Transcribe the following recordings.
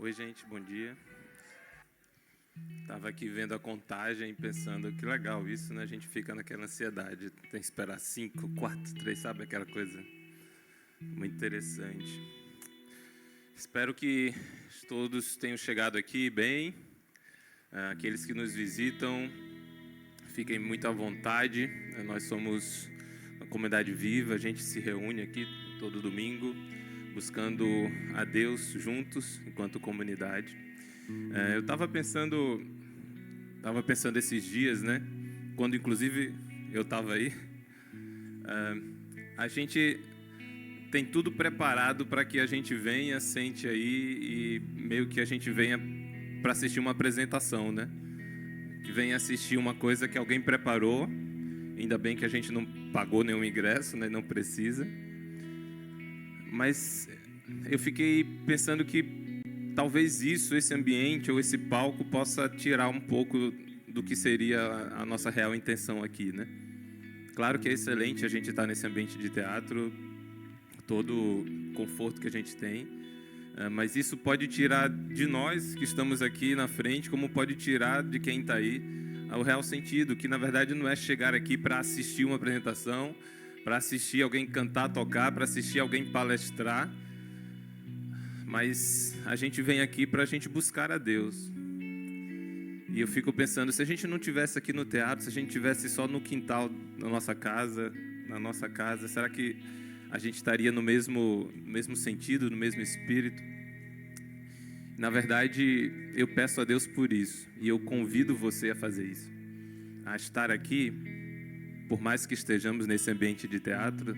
Oi, gente, bom dia. Estava aqui vendo a contagem e pensando, que legal isso, né? A gente fica naquela ansiedade, tem que esperar 5, 4, 3, sabe? Aquela coisa muito interessante. Espero que todos tenham chegado aqui bem. Aqueles que nos visitam, fiquem muito à vontade. Nós somos uma comunidade viva, a gente se reúne aqui todo domingo, buscando a Deus juntos, enquanto comunidade. Eu estava pensando esses dias, né? Quando, inclusive, eu estava aí. A gente tem tudo preparado para que a gente venha, sente aí e meio que a gente venha para assistir uma apresentação, né? Que venha assistir uma coisa que alguém preparou. Ainda bem que a gente não pagou nenhum ingresso, né? Não precisa. Mas eu fiquei pensando que talvez esse ambiente ou esse palco possa tirar um pouco do que seria a nossa real intenção aqui, né? Claro que é excelente a gente estar nesse ambiente de teatro, todo o conforto que a gente tem, mas isso pode tirar de nós que estamos aqui na frente, como pode tirar de quem está aí o real sentido, que na verdade não é chegar aqui para assistir uma apresentação, para assistir alguém cantar, tocar, para assistir alguém palestrar, mas a gente vem aqui para a gente buscar a Deus. E eu fico pensando, se a gente não tivesse aqui no teatro, se a gente tivesse só no quintal da nossa casa, na nossa casa, será que a gente estaria no mesmo sentido, no mesmo espírito? Na verdade, eu peço a Deus por isso, e eu convido você a fazer isso, a estar aqui, por mais que estejamos nesse ambiente de teatro,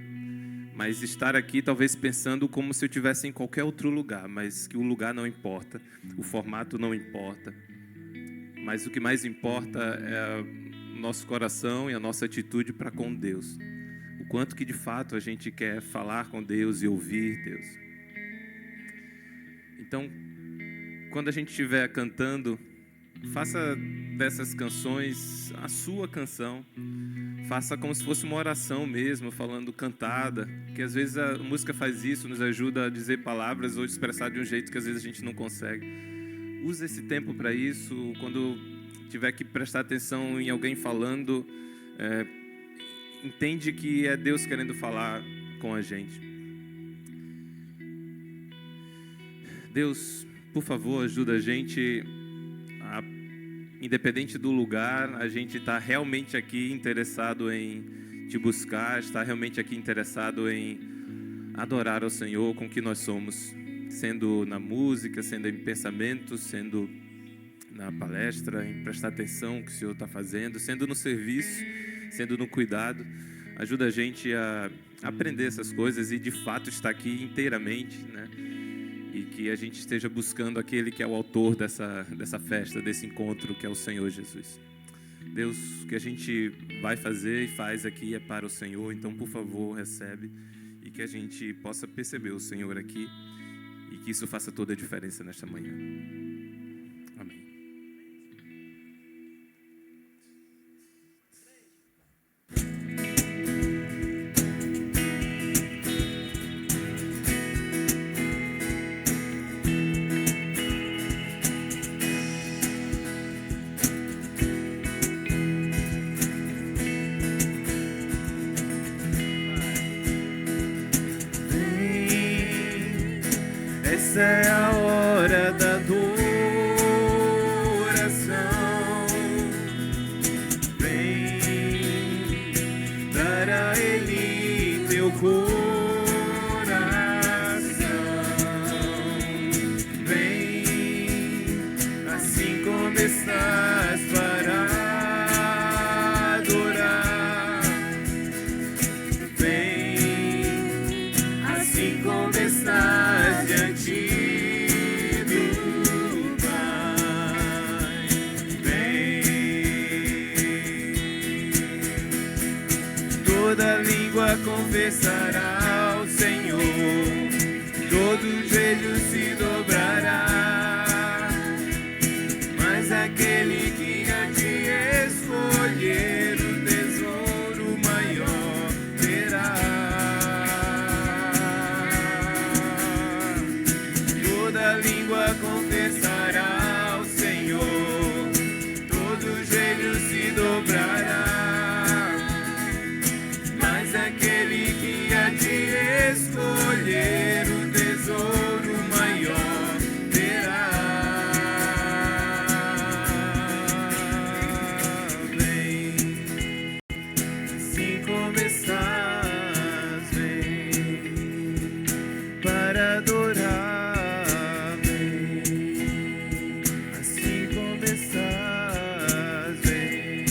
mas estar aqui talvez pensando como se eu estivesse em qualquer outro lugar, mas que o lugar não importa, o formato não importa, mas o que mais importa é o nosso coração e a nossa atitude para com Deus. O quanto que de fato a gente quer falar com Deus e ouvir Deus. Então, quando a gente estiver cantando, faça dessas canções a sua canção. Faça como se fosse uma oração mesmo, falando cantada, que às vezes a música faz isso, nos ajuda a dizer palavras ou expressar de um jeito que às vezes a gente não consegue. Use esse tempo para isso. Quando tiver que prestar atenção em alguém falando, entende que é Deus querendo falar com a gente. Deus, por favor, ajuda a gente a, independente do lugar, a gente está realmente aqui interessado em te buscar, está realmente aqui interessado em adorar ao Senhor com o que nós somos, sendo na música, sendo em pensamentos, sendo na palestra, em prestar atenção no que o Senhor está fazendo, sendo no serviço, sendo no cuidado. Ajuda a gente a aprender essas coisas e de fato estar aqui inteiramente, né? E que a gente esteja buscando aquele que é o autor dessa festa, desse encontro, que é o Senhor Jesus. Deus, o que a gente vai fazer e faz aqui é para o Senhor, então, por favor, recebe e que a gente possa perceber o Senhor aqui e que isso faça toda a diferença nesta manhã. Amém. Essa é a hora da adoração. Vem dar a Ele teu coração. Vem assim como estás para adorar. Vem assim como estás diante do Pai. Vem, toda língua confessará ao Senhor, todo joelho se dobrará, mas aquele que há de escolher o tesouro maior terá. Toda língua confessará escolher o tesouro maior terá. Vem, assim como estás, vem para adorar, vem, assim como estás, vem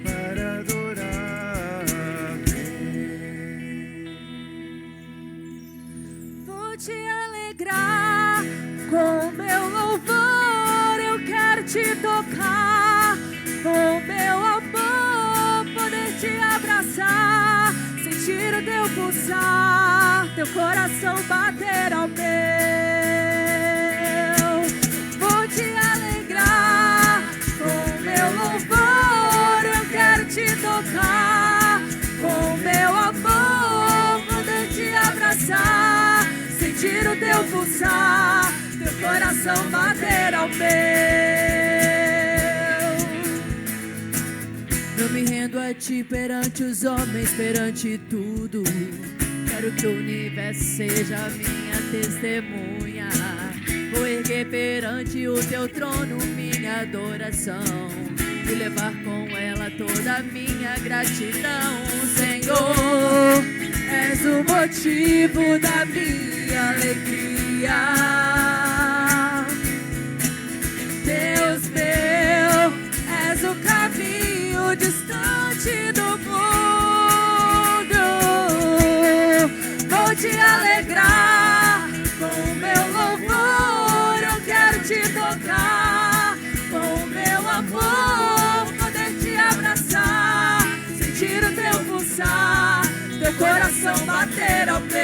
para adorar, vem. Vou te alegrar com meu louvor, eu quero te tocar com meu amor, poder te abraçar, sentir o teu pulsar, teu coração bater ao meu. Vou te alegrar com meu louvor, eu quero te tocar com meu amor, poder te abraçar, sentir o teu pulsar, teu coração bater ao meu. Eu me rendo a ti perante os homens, perante tudo. Quero que o universo seja minha testemunha. Vou erguer perante o teu trono minha adoração e levar com ela toda a minha gratidão. Senhor, és o motivo da minha alegria. Deus meu, és o caminho distante do mundo. Vou te alegrar com meu louvor, eu quero te tocar com meu amor, poder te abraçar, sentir o teu pulsar, teu coração bater ao meu.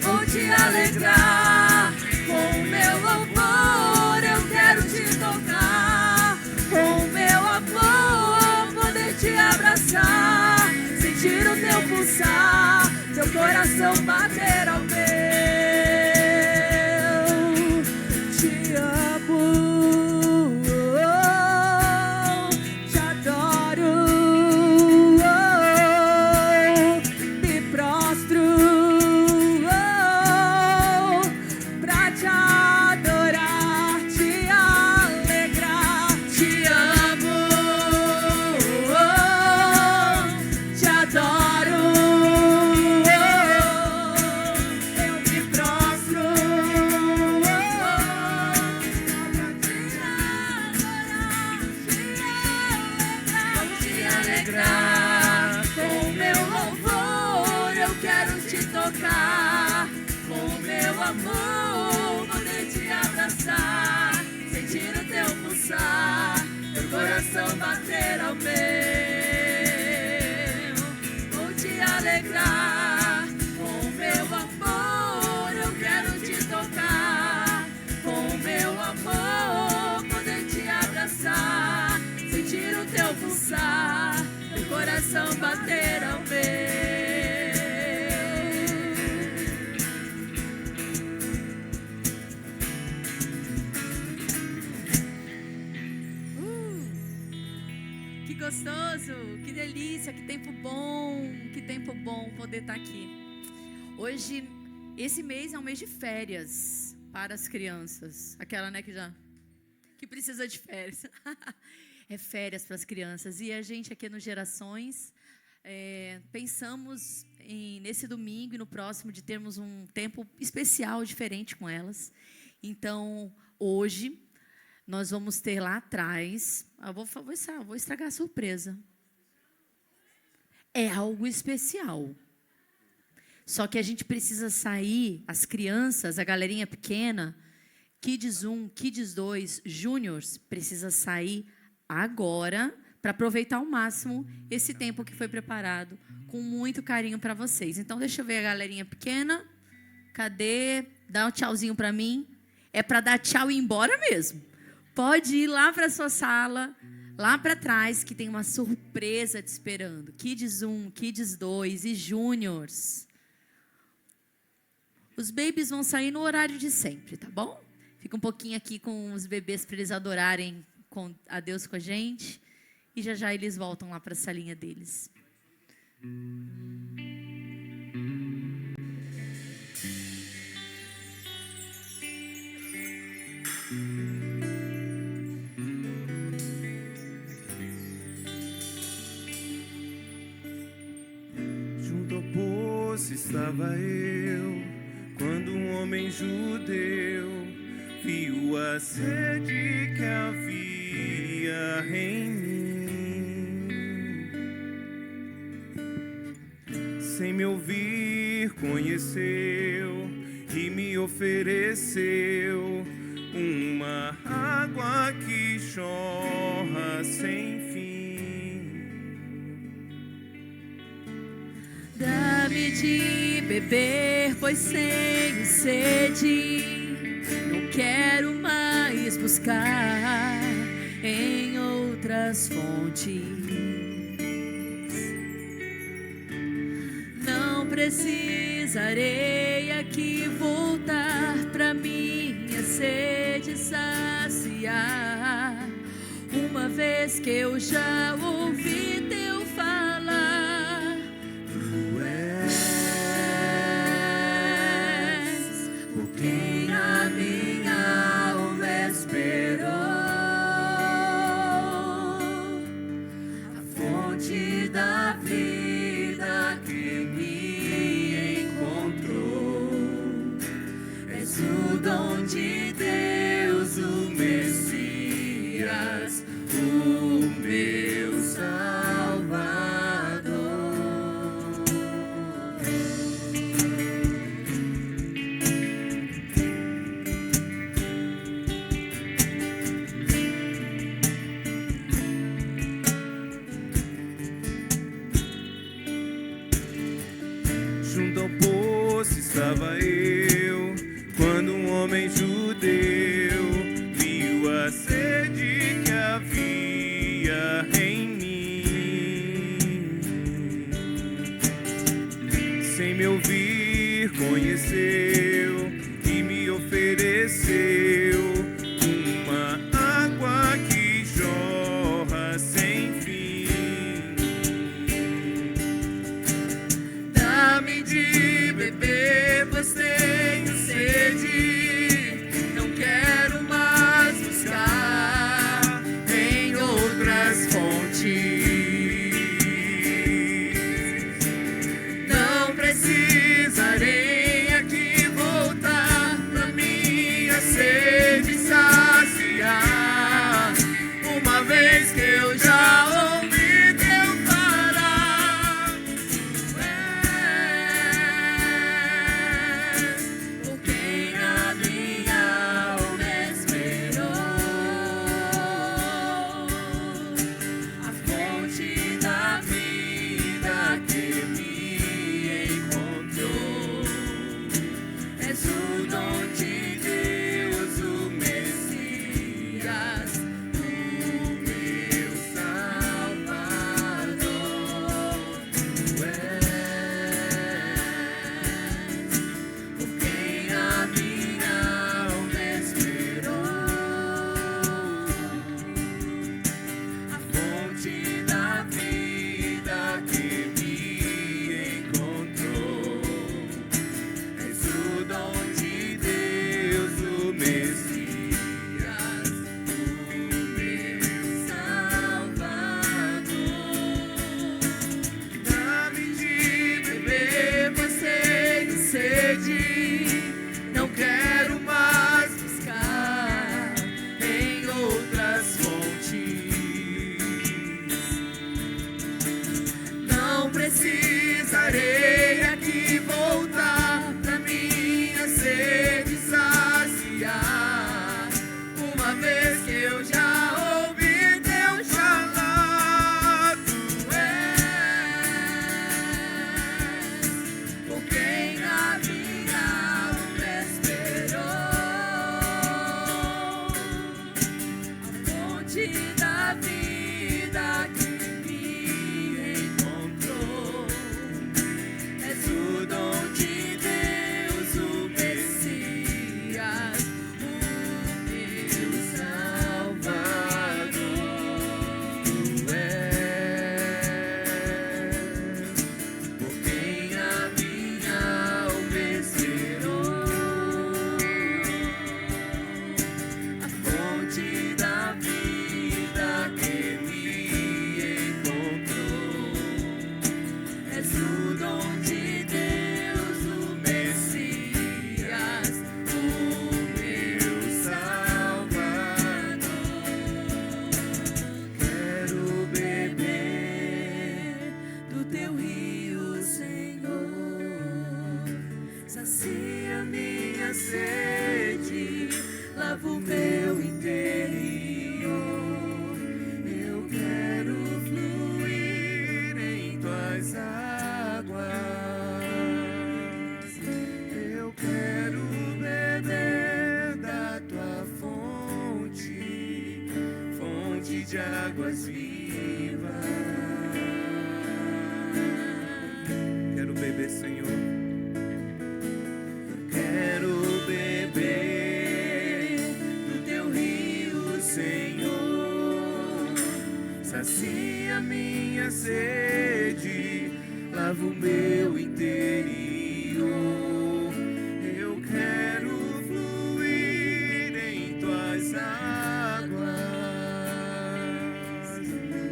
Vou te alegrar com meu louvor, eu quero te tocar com meu amor, poder te abraçar, sentir o teu pulsar, teu coração bater ao meu. Te amo, te adoro, me prostro pra te adorar, te alegrar. Te amo, te adoro, eu me prostro pra te alegrar. Com meu louvor eu quero te tocar, com meu amor poder te abraçar, sentir o teu pulsar, teu coração bater ao meu. Vou te alegrar com meu amor, eu quero te tocar com meu amor, poder te abraçar, sentir o teu pulsar, teu coração bater ao meu. Que gostoso, que delícia, que tempo bom poder estar aqui. Hoje, esse mês é um mês de férias para as crianças. Aquela, né, que precisa de férias. É férias para as crianças. E a gente aqui no Gerações, pensamos nesse domingo e no próximo de termos um tempo especial, diferente com elas. Então, hoje, nós vamos ter lá atrás... vou estragar a surpresa. É algo especial. Só que a gente precisa sair, as crianças, a galerinha pequena, Kids 1, Kids 2, Júniors, precisa sair agora para aproveitar ao máximo esse tempo que foi preparado com muito carinho para vocês. Então, deixa eu ver a galerinha pequena. Cadê? Dá um tchauzinho para mim. É para dar tchau e ir embora mesmo. Pode ir lá para a sua sala, lá para trás, que tem uma surpresa te esperando. Kids 1, Kids 2 e Júniors. Os babies vão sair no horário de sempre, tá bom? Fica um pouquinho aqui com os bebês para eles adorarem a Deus com a gente. E já já eles voltam lá para a salinha deles. Junto ao poço estava eu, quando um homem judeu viu a sede que havia em mim. Sem me ouvir, conheceu e me ofereceu uma água que jorra sem fim. Dá-me de beber, pois tenho sede. Não quero mais buscar em outras fontes. Não precisarei aqui voltar pra minha sede saciar, uma vez que eu já ouvi teu falar. Tu és por quem a minha alma esperou, a fonte da vida que me encontrou. És o dom de Deus, o Messias, o meu Salvador. Junto ao poço estava eu, quando um homem judeu viu a sede que havia em mim. Sem me ouvir, conheceu e me ofereceu uma água que jorra sem fim. Dá-me de beber, pois tenho sede. Não quero mais buscar em outras fontes. Não precisarei aqui voltar És o dom de Deus, o Messias, o meu Salvador. Quero beber do teu rio, Senhor. Sacia minha sede, lava o meu interior. Eu quero fluir em tuas águas. Eu quero beber da tua fonte, fonte de águas vivas. Quero beber, Senhor. Quero beber do teu rio, Senhor. Sacia minha sede, lava o meu interior. Eu quero fluir em tuas águas.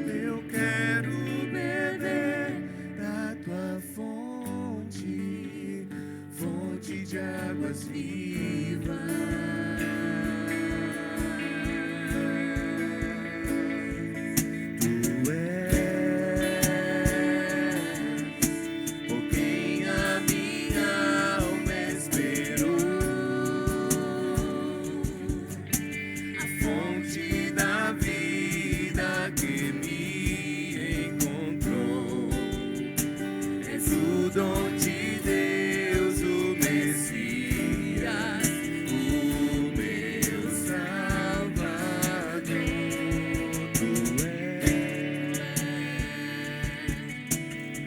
Eu quero beber da tua fonte, fonte de águas vivas. Tu és por quem a minha alma esperou, a fonte da vida que me encontrou. És o dom de Deus, o Messias, o meu Salvador. Tu és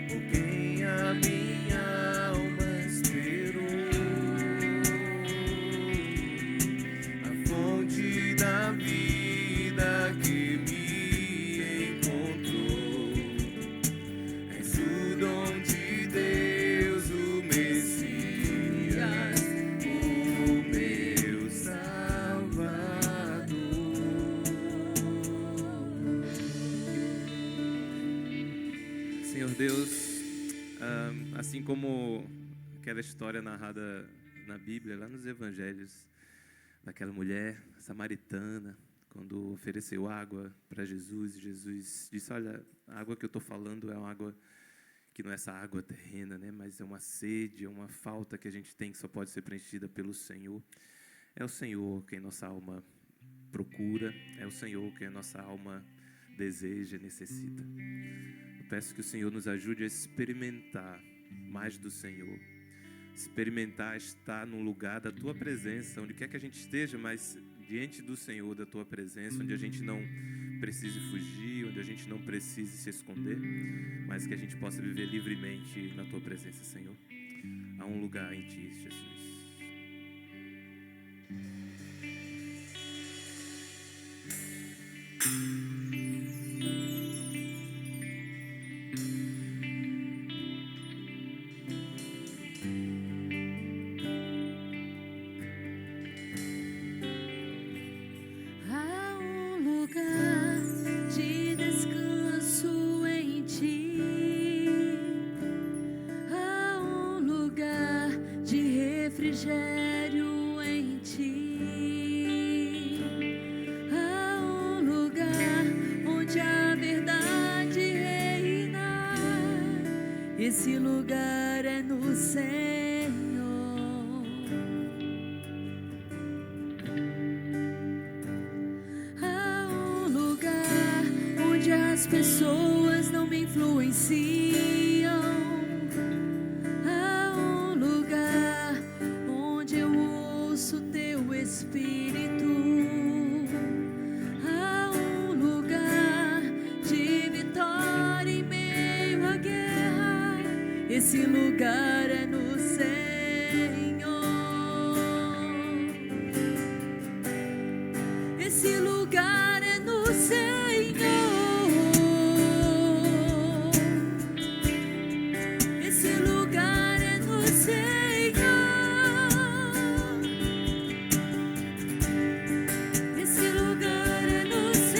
por quem a minha alma esperou, a fonte da vida que me encontrou. És o dom de Deus, o Messias, o meu Salvador. Senhor Deus, assim como aquela história narrada na Bíblia, lá nos Evangelhos, daquela mulher samaritana, quando ofereceu água para Jesus, e Jesus disse: olha, a água que eu estou falando é uma água que não é essa água terrena, né? Mas é uma sede, é uma falta que a gente tem que só pode ser preenchida pelo Senhor. É o Senhor quem nossa alma procura, é o Senhor quem a nossa alma deseja, necessita. Eu peço que o Senhor nos ajude a experimentar mais do Senhor, experimentar estar num lugar da Tua presença, onde quer que a gente esteja, mas diante do Senhor, da Tua presença, onde a gente não precise fugir, onde a gente não precise se esconder, mas que a gente possa viver livremente na Tua presença, Senhor. Há um lugar em Ti, Jesus. Há um lugar de descanso em ti. Há um lugar de refrigério em ti. Há um lugar onde a verdade reina. Esse lugar é no Senhor. Há um lugar onde as pessoas não me influenciam. Há um lugar onde eu ouço teu Espírito. Há um lugar de vitória em meio à guerra. Esse lugar é no Senhor. Esse lugar é no Senhor. Esse lugar é no Senhor. Esse lugar é no Senhor.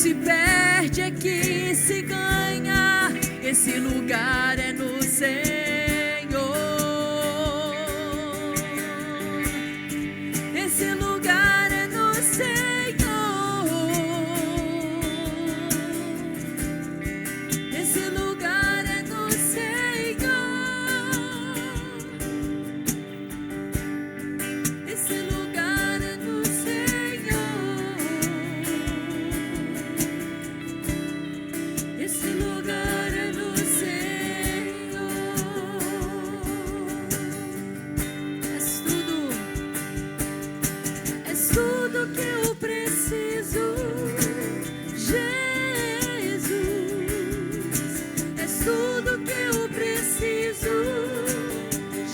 se perde, é que se ganha. Esse lugar é no Senhor. Esse lugar é no Senhor. Esse lugar é no Senhor. Esse lugar é no Senhor. Esse lugar é no Senhor. És tudo que eu preciso, Jesus. És tudo que eu preciso,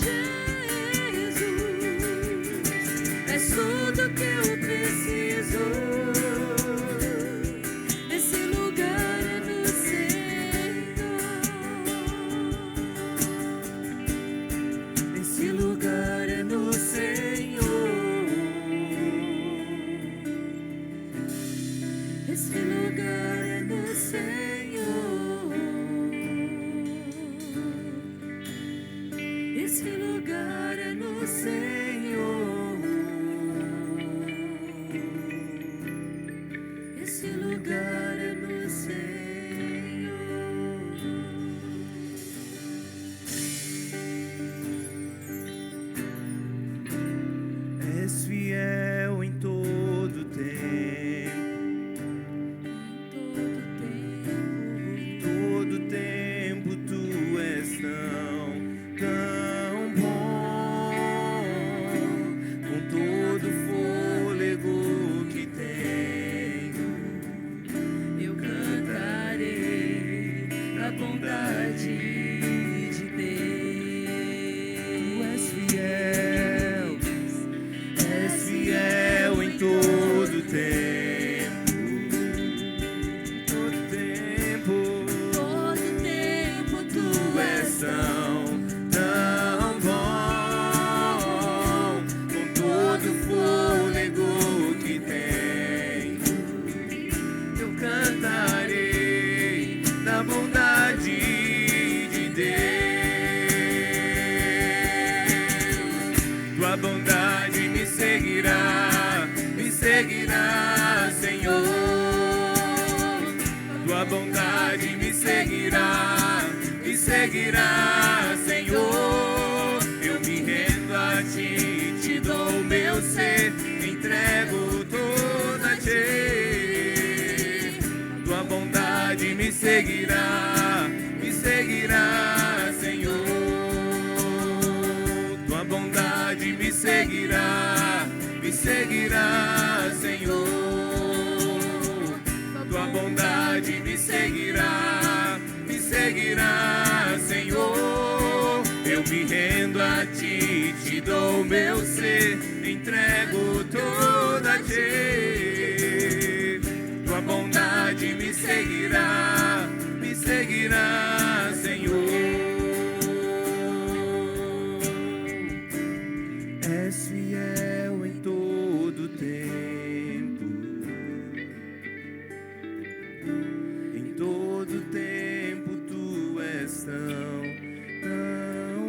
Jesus. És tudo que eu preciso. Esse lugar é no Senhor. Esse lugar é no Senhor. Esse lugar é no Senhor. Esse lugar é no Senhor. Esse lugar é no Senhor. És fiel em todo tempo. Em todo tempo tu és tão bom. Com todo fôlego que tenho, eu cantarei a bondade de Deus. Tu és fiel em todo tempo. Todo tempo tu és tão bom. Com todo fôlego que tenho, eu cantarei da bondade de Deus. Tua bondade me seguirá, Senhor. Tua bondade me seguirá, Senhor. Eu me rendo a ti, te dou o meu ser, me entrego toda a ti. Tua bondade me seguirá, Senhor. Tua bondade me seguirá, Senhor. Tua bondade me seguirá, Senhor. Eu me rendo a ti, te dou o meu ser, me entrego toda a ti. Tua bondade me seguirá, Senhor. És fiel em todo tempo. Em todo tempo tu és tão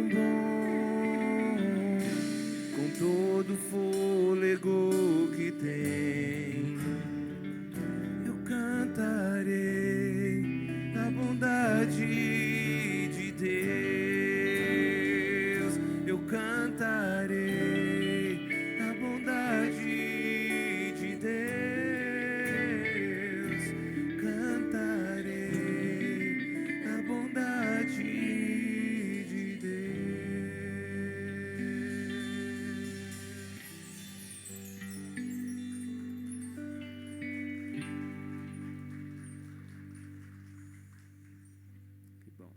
bom. Com todo fôlego que tenho, eu cantarei a bondade de Deus. Eu cantarei a bondade de Deus. Cantarei a bondade de Deus. Que bom.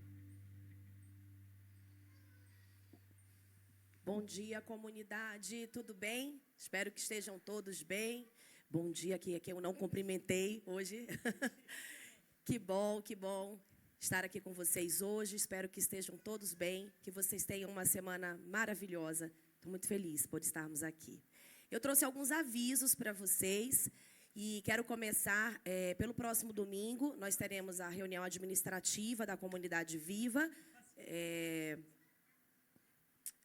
Bom dia, comunidade, tudo bem? Espero que estejam todos bem. Bom dia, que eu não cumprimentei hoje. Que bom estar aqui com vocês hoje. Espero que estejam todos bem, que vocês tenham uma semana maravilhosa. Estou muito feliz por estarmos aqui. Eu trouxe alguns avisos para vocês E quero começar pelo próximo domingo. Nós teremos a reunião administrativa da Comunidade Viva.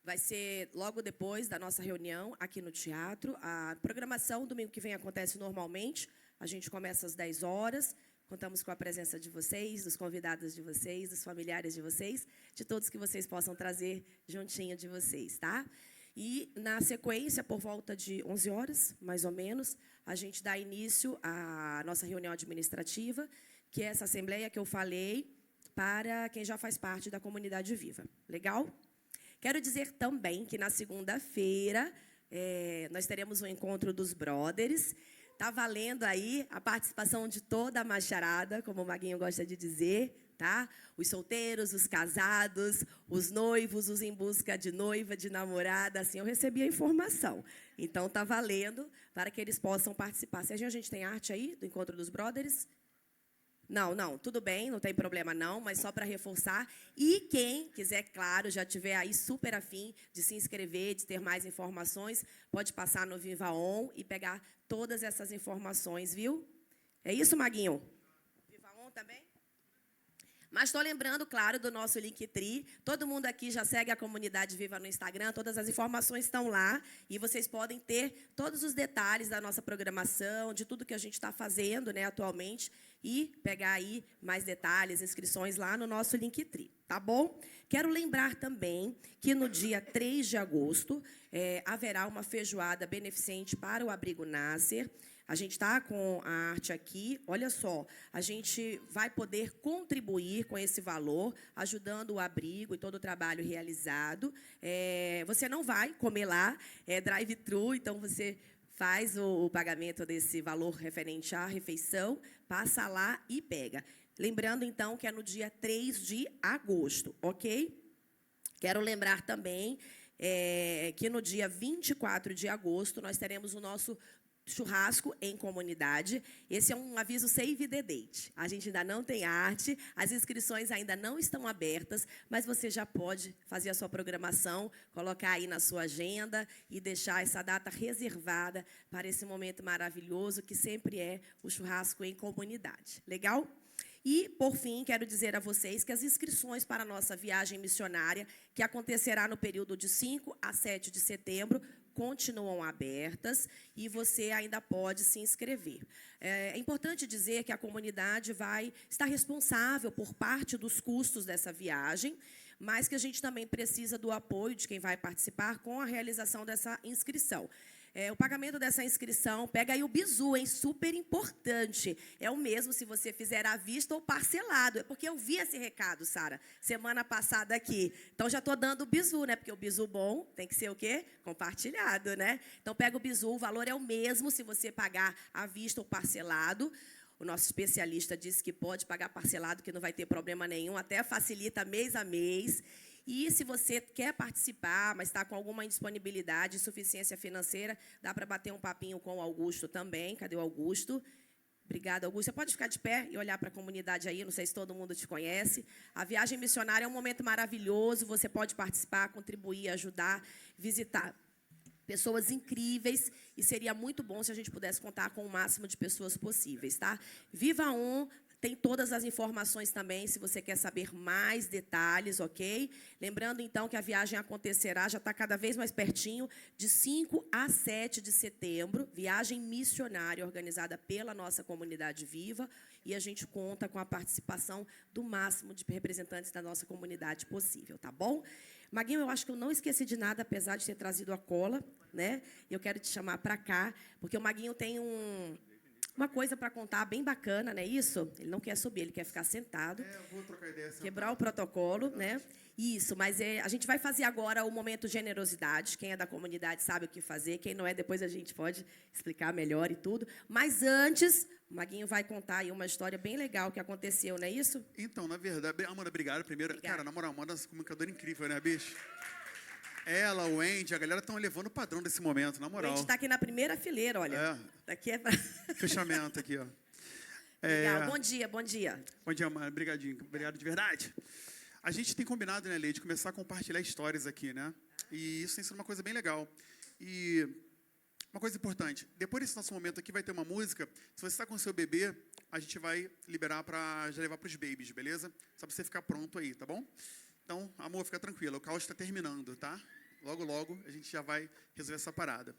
Vai ser logo depois da nossa reunião aqui no teatro. A programação, domingo que vem, acontece normalmente. A gente começa às 10 horas. Contamos com a presença de vocês, dos convidados de vocês, dos familiares de vocês, de todos que vocês possam trazer juntinho de vocês, tá? E, na sequência, por volta de 11 horas, mais ou menos, a gente dá início à nossa reunião administrativa, que é essa assembleia que eu falei, para quem já faz parte da Comunidade Viva. Legal? Quero dizer também que, na segunda-feira, nós teremos um encontro dos brothers. Está valendo aí a participação de toda a macharada, como o Maguinho gosta de dizer, tá? Os solteiros, os casados, os noivos, os em busca de noiva, de namorada, assim, eu recebi a informação. Então, está valendo para que eles possam participar. Se a gente tem arte aí, do Encontro dos Brothers? Não, tudo bem, não tem problema não, mas só para reforçar. E quem quiser, claro, já tiver aí super afim de se inscrever, de ter mais informações, pode passar no Viva On e pegar todas essas informações, viu? É isso, Maguinho? Viva On também? Mas estou lembrando, claro, do nosso Linktree. Todo mundo aqui já segue a Comunidade Viva no Instagram, todas as informações estão lá. E vocês podem ter todos os detalhes da nossa programação, de tudo que a gente está fazendo, né, atualmente, e pegar aí mais detalhes, inscrições lá no nosso Linktree, tá bom? Quero lembrar também que no dia 3 de agosto haverá uma feijoada beneficente para o Abrigo Nasser. A gente está com a arte aqui, olha só, a gente vai poder contribuir com esse valor, ajudando o abrigo e todo o trabalho realizado. Você não vai comer lá, é drive-thru, então você faz o pagamento desse valor referente à refeição, passa lá e pega. Lembrando, então, que é no dia 3 de agosto, ok? Quero lembrar também que no dia 24 de agosto nós teremos o nosso churrasco em comunidade. Esse é um aviso save the date. A gente ainda não tem arte, as inscrições ainda não estão abertas, mas você já pode fazer a sua programação, colocar aí na sua agenda e deixar essa data reservada para esse momento maravilhoso que sempre é o churrasco em comunidade. Legal? E, por fim, quero dizer a vocês que as inscrições para a nossa viagem missionária, que acontecerá no período de 5 a 7 de setembro, continuam abertas e você ainda pode se inscrever. É importante dizer que a comunidade vai estar responsável por parte dos custos dessa viagem, mas que a gente também precisa do apoio de quem vai participar com a realização dessa inscrição. O pagamento dessa inscrição, pega aí o bizu, hein? Super importante. É o mesmo se você fizer à vista ou parcelado. É porque eu vi esse recado, Sara, semana passada aqui. Então, já estou dando o bizu, né? Porque o bizu bom tem que ser o quê? Compartilhado, né? Então, pega o bizu, o valor é o mesmo se você pagar à vista ou parcelado. O nosso especialista disse que pode pagar parcelado, que não vai ter problema nenhum, até facilita mês a mês. E se você quer participar, mas está com alguma indisponibilidade, insuficiência financeira, dá para bater um papinho com o Augusto também. Cadê o Augusto? Obrigada, Augusto. Você pode ficar de pé e olhar para a comunidade aí, não sei se todo mundo te conhece. A viagem missionária é um momento maravilhoso, você pode participar, contribuir, ajudar, visitar pessoas incríveis, e seria muito bom se a gente pudesse contar com o máximo de pessoas possíveis, tá? Viva On tem todas as informações também, se você quer saber mais detalhes, ok? Lembrando, então, que a viagem acontecerá, já está cada vez mais pertinho, de 5 a 7 de setembro, viagem missionária organizada pela nossa Comunidade Viva, e a gente conta com a participação do máximo de representantes da nossa comunidade possível, tá bom? Maguinho, eu acho que eu não esqueci de nada, apesar de ter trazido a cola, né? Eu quero te chamar para cá, porque o Maguinho tem uma coisa para contar bem bacana, não é isso? Ele não quer subir, ele quer ficar sentado. Eu vou trocar ideia. Quebrar o protocolo, né? Isso, mas a gente vai fazer agora o momento generosidade. Quem é da comunidade sabe o que fazer. Quem não é, depois a gente pode explicar melhor e tudo. Mas antes, o Maguinho vai contar aí uma história bem legal que aconteceu, não é isso? Então, na verdade... Amanda, obrigado primeiro. Obrigada. Cara, na moral, Amanda é uma comunicadora incrível, né, bicho? Ela, o Andy, a galera estão elevando o padrão desse momento, na moral. A gente está aqui na primeira fileira, olha. Daqui é para... Fechamento aqui, ó. Legal. Bom dia, bom dia. Bom dia, Amanda. Obrigadinho. Obrigado de verdade. A gente tem combinado, né, Lei, de começar a compartilhar histórias aqui, né? E isso tem sido uma coisa bem legal. E uma coisa importante. Depois desse nosso momento aqui vai ter uma música. Se você está com o seu bebê, a gente vai liberar para já levar para os babies, beleza? Só para você ficar pronto aí, tá bom? Então, amor, fica tranquilo. O caos está terminando, tá? Logo, logo, a gente já vai resolver essa parada.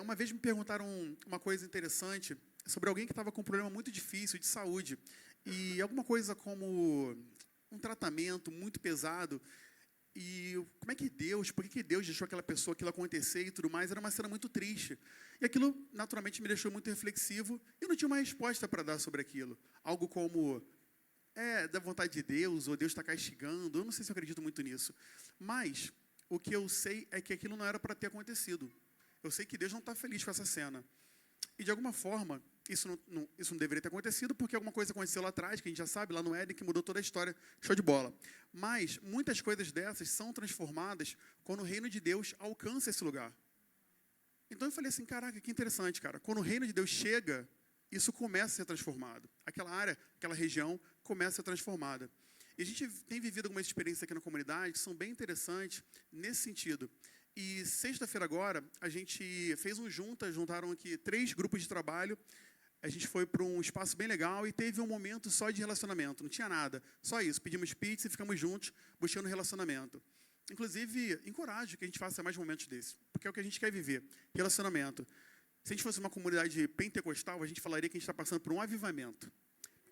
Uma vez me perguntaram uma coisa interessante sobre alguém que estava com um problema muito difícil de saúde. E alguma coisa como um tratamento muito pesado. E como é que Deus, por que Deus deixou aquela pessoa, aquilo acontecer e tudo mais? Era uma cena muito triste. E aquilo, naturalmente, me deixou muito reflexivo. E eu não tinha uma resposta para dar sobre aquilo. Algo como, da vontade de Deus, ou Deus está castigando. Eu não sei se eu acredito muito nisso. Mas o que eu sei é que aquilo não era para ter acontecido. Eu sei que Deus não está feliz com essa cena. E, de alguma forma, isso não deveria ter acontecido, porque alguma coisa aconteceu lá atrás, que a gente já sabe, lá no Éden, que mudou toda a história. Show de bola. Mas muitas coisas dessas são transformadas quando o reino de Deus alcança esse lugar. Então eu falei assim, caraca, que interessante, cara. Quando o reino de Deus chega, isso começa a ser transformado. Aquela área, aquela região começa a ser transformada. E a gente tem vivido algumas experiências aqui na comunidade que são bem interessantes nesse sentido. E sexta-feira agora, a gente fez juntaram aqui 3 grupos de trabalho. A gente foi para um espaço bem legal e teve um momento só de relacionamento. Não tinha nada, só isso. Pedimos pizza e ficamos juntos buscando relacionamento. Inclusive, encorajo que a gente faça mais momentos desses, porque é o que a gente quer viver, relacionamento. Se a gente fosse uma comunidade pentecostal, a gente falaria que a gente está passando por um avivamento.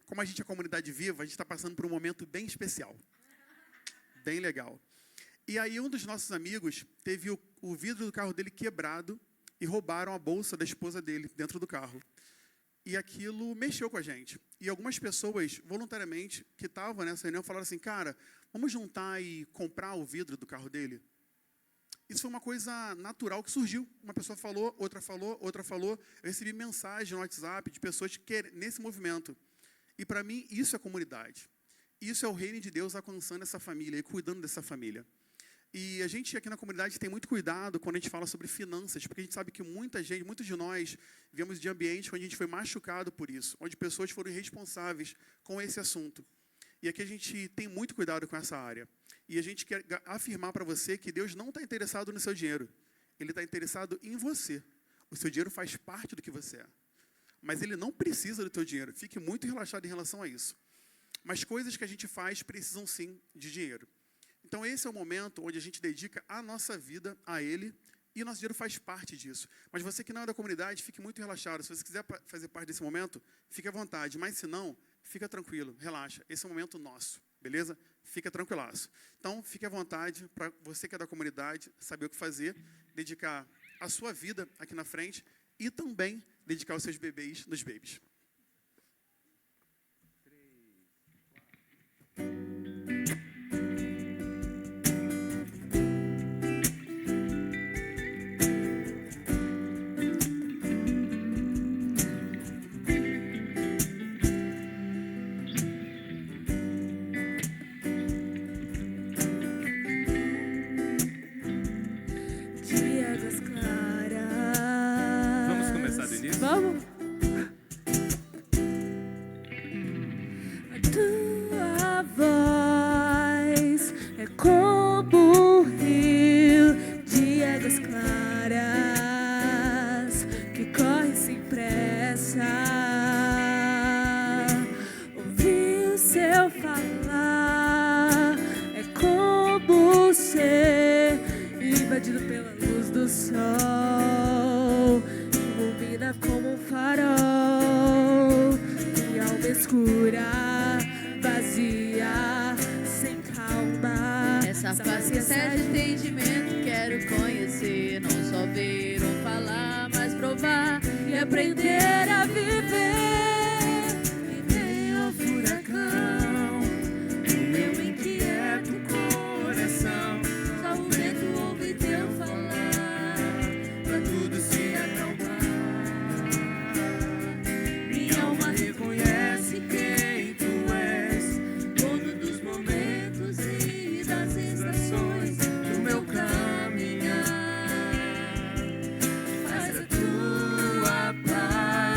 Como a gente é comunidade viva, a gente está passando por um momento bem especial. Bem legal. E aí um dos nossos amigos teve o vidro do carro dele quebrado e roubaram a bolsa da esposa dele dentro do carro. E aquilo mexeu com a gente. E algumas pessoas, voluntariamente, que estavam nessa reunião, falaram assim, cara, vamos juntar e comprar o vidro do carro dele? Isso foi uma coisa natural que surgiu. Uma pessoa falou, outra falou, outra falou. Eu recebi mensagem no WhatsApp de pessoas nesse movimento. E para mim, isso é comunidade. Isso é o reino de Deus alcançando essa família e cuidando dessa família. E a gente aqui na comunidade tem muito cuidado quando a gente fala sobre finanças, porque a gente sabe que muitos de nós viemos de ambientes onde a gente foi machucado por isso, onde pessoas foram irresponsáveis com esse assunto. E aqui a gente tem muito cuidado com essa área. E a gente quer afirmar para você que Deus não está interessado no seu dinheiro. Ele está interessado em você. O seu dinheiro faz parte do que você é. Mas Ele não precisa do teu dinheiro. Fique muito relaxado em relação a isso. Mas coisas que a gente faz precisam sim de dinheiro. Então esse é o momento onde a gente dedica a nossa vida a Ele e o nosso dinheiro faz parte disso. Mas você que não é da comunidade, fique muito relaxado. Se você quiser fazer parte desse momento, fique à vontade. Mas se não, fica tranquilo, relaxa. Esse é o momento nosso, beleza? Fica tranquilaço. Então fique à vontade para você que é da comunidade saber o que fazer, dedicar a sua vida aqui na frente e também dedicar os seus bebês nos babies. Vamos? A tua voz é como um rio de águas claras que corre sem pressa. Ouvir o seu falar é como ser invadido pela luz do sol. Como um farol e alma escura, vazia, sem calma. Essa paz que excede entendimento quero conhecer, não só ver ou falar, mas provar E aprender a viver em meio ao furacão, no meu inquieto coração. Só o vento ouve teu falar, pra tudo se acalmar. Reconhece quem tu és, dono dos momentos e das estações do meu caminhar. Faz a tua paz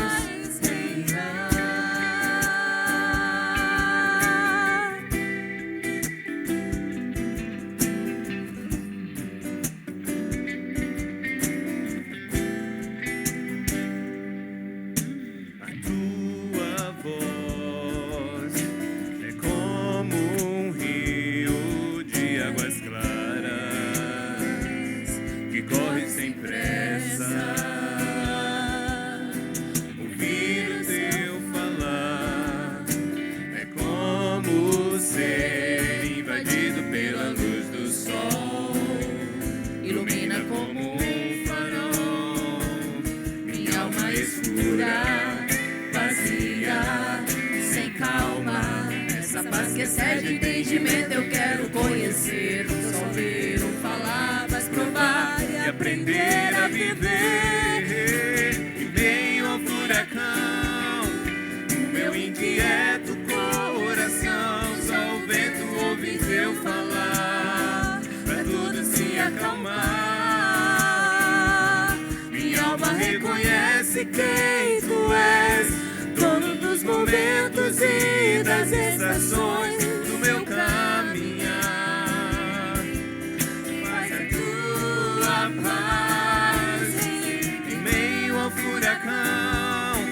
excede o entendimento. Eu quero conhecer, não só ouvir ou falar, mas provar e aprender a viver. Em meio ao furacão, o meu inquieto coração, só o vento ouve teu falar, pra tudo se acalmar. Minha alma reconhece quem tu és, dono dos momentos e das estações do meu caminhar. Faz a tua paz em meio ao furacão,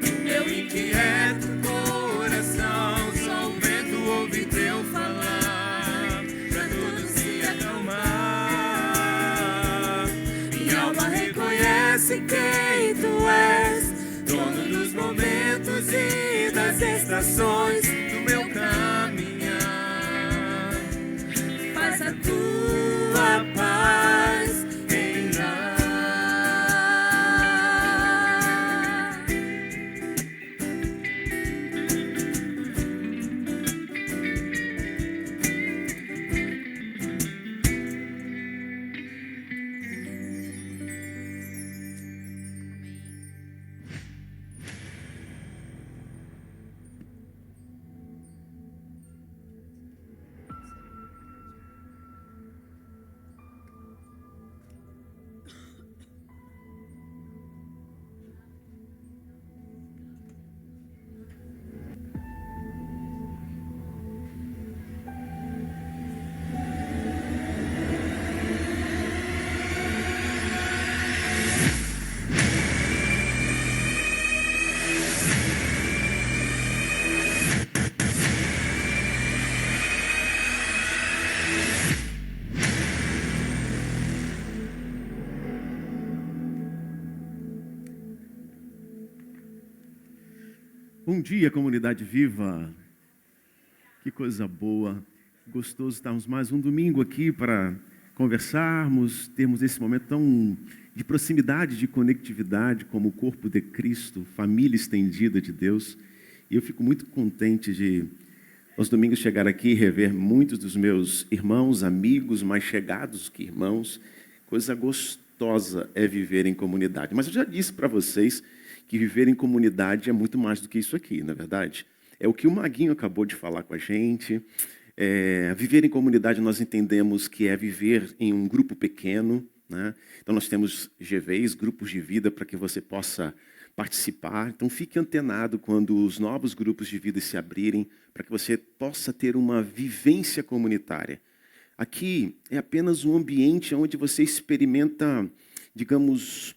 o meu inquieto coração, só o vento ouve teu falar, pra tudo se acalmar. Minha alma reconhece quem tu és, dono dos momentos e das estações do meu caminhar. Faz a tua paz reinar. Bom dia, comunidade viva. Que coisa boa. Gostoso estarmos mais um domingo aqui para conversarmos, termos esse momento tão de proximidade, de conectividade, como o corpo de Cristo, família estendida de Deus. E eu fico muito contente de, aos domingos, chegar aqui e rever muitos dos meus irmãos, amigos, mais chegados que irmãos. Coisa gostosa é viver em comunidade. Mas eu já disse para vocês que viver em comunidade é muito mais do que isso aqui, na verdade. É o que o Maguinho acabou de falar com a gente. Viver em comunidade, nós entendemos que é viver em um grupo pequeno, né? Então, nós temos GVs, grupos de vida, para que você possa participar. Então, fique antenado quando os novos grupos de vida se abrirem, para que você possa ter uma vivência comunitária. Aqui é apenas um ambiente onde você experimenta, digamos,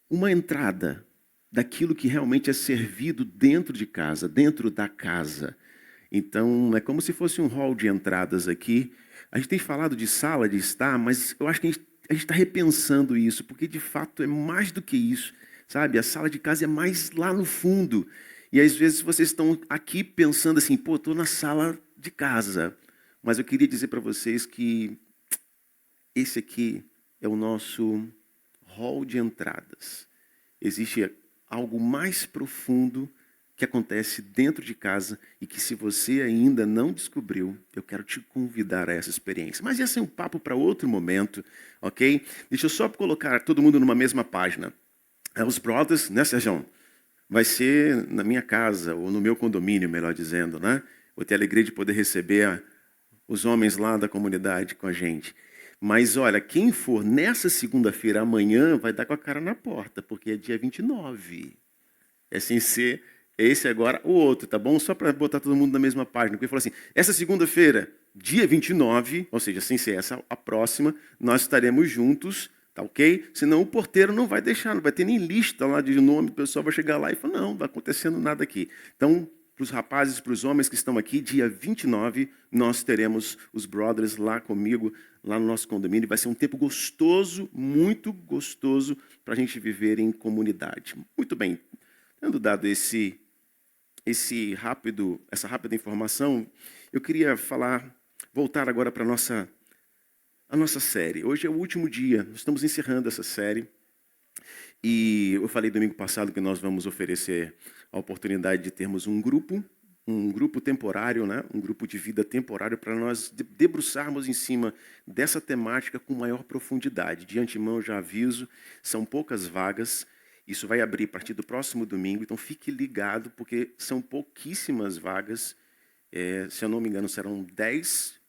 uma entrada daquilo que realmente é servido dentro de casa, dentro da casa. Então, é como se fosse um hall de entradas aqui. A gente tem falado de sala de estar, mas eu acho que a gente está repensando isso, porque de fato é mais do que isso, sabe? A sala de casa é mais lá no fundo. E às vezes vocês estão aqui pensando assim, pô, estou na sala de casa. Mas eu queria dizer para vocês que esse aqui é o nosso hall de entradas. Existe algo mais profundo que acontece dentro de casa e que, se você ainda não descobriu, eu quero te convidar a essa experiência. Mas esse é um papo para outro momento, ok? Deixa eu só colocar todo mundo numa mesma página. Os brothers, né, Sérgio? Vai ser na minha casa, ou no meu condomínio, melhor dizendo, né? Vou ter a alegria de poder receber os homens lá da comunidade com a gente. Mas, olha, quem for nessa segunda-feira, amanhã, vai dar com a cara na porta, porque é dia 29. É sem ser esse agora o outro, tá bom? Só para botar todo mundo na mesma página. Porque ele falou assim, essa segunda-feira, dia 29, ou seja, sem ser essa a próxima, nós estaremos juntos, tá ok? Senão o porteiro não vai deixar, não vai ter nem lista lá de nome, o pessoal vai chegar lá e falar, não, não vai acontecendo nada aqui. Então, para os rapazes, para os homens que estão aqui, dia 29, nós teremos os brothers lá comigo, lá no nosso condomínio. Vai ser um tempo gostoso, muito gostoso, para a gente viver em comunidade. Muito bem, tendo dado essa rápida informação, eu queria voltar agora para a nossa série. Hoje é o último dia, nós estamos encerrando essa série. E eu falei domingo passado que nós vamos oferecer a oportunidade de termos um grupo, um grupo temporário, né? Um grupo de vida temporário para nós debruçarmos em cima dessa temática com maior profundidade. De antemão, já aviso, são poucas vagas. Isso vai abrir a partir do próximo domingo, então fique ligado, porque são pouquíssimas vagas. Se eu não me engano, serão 10.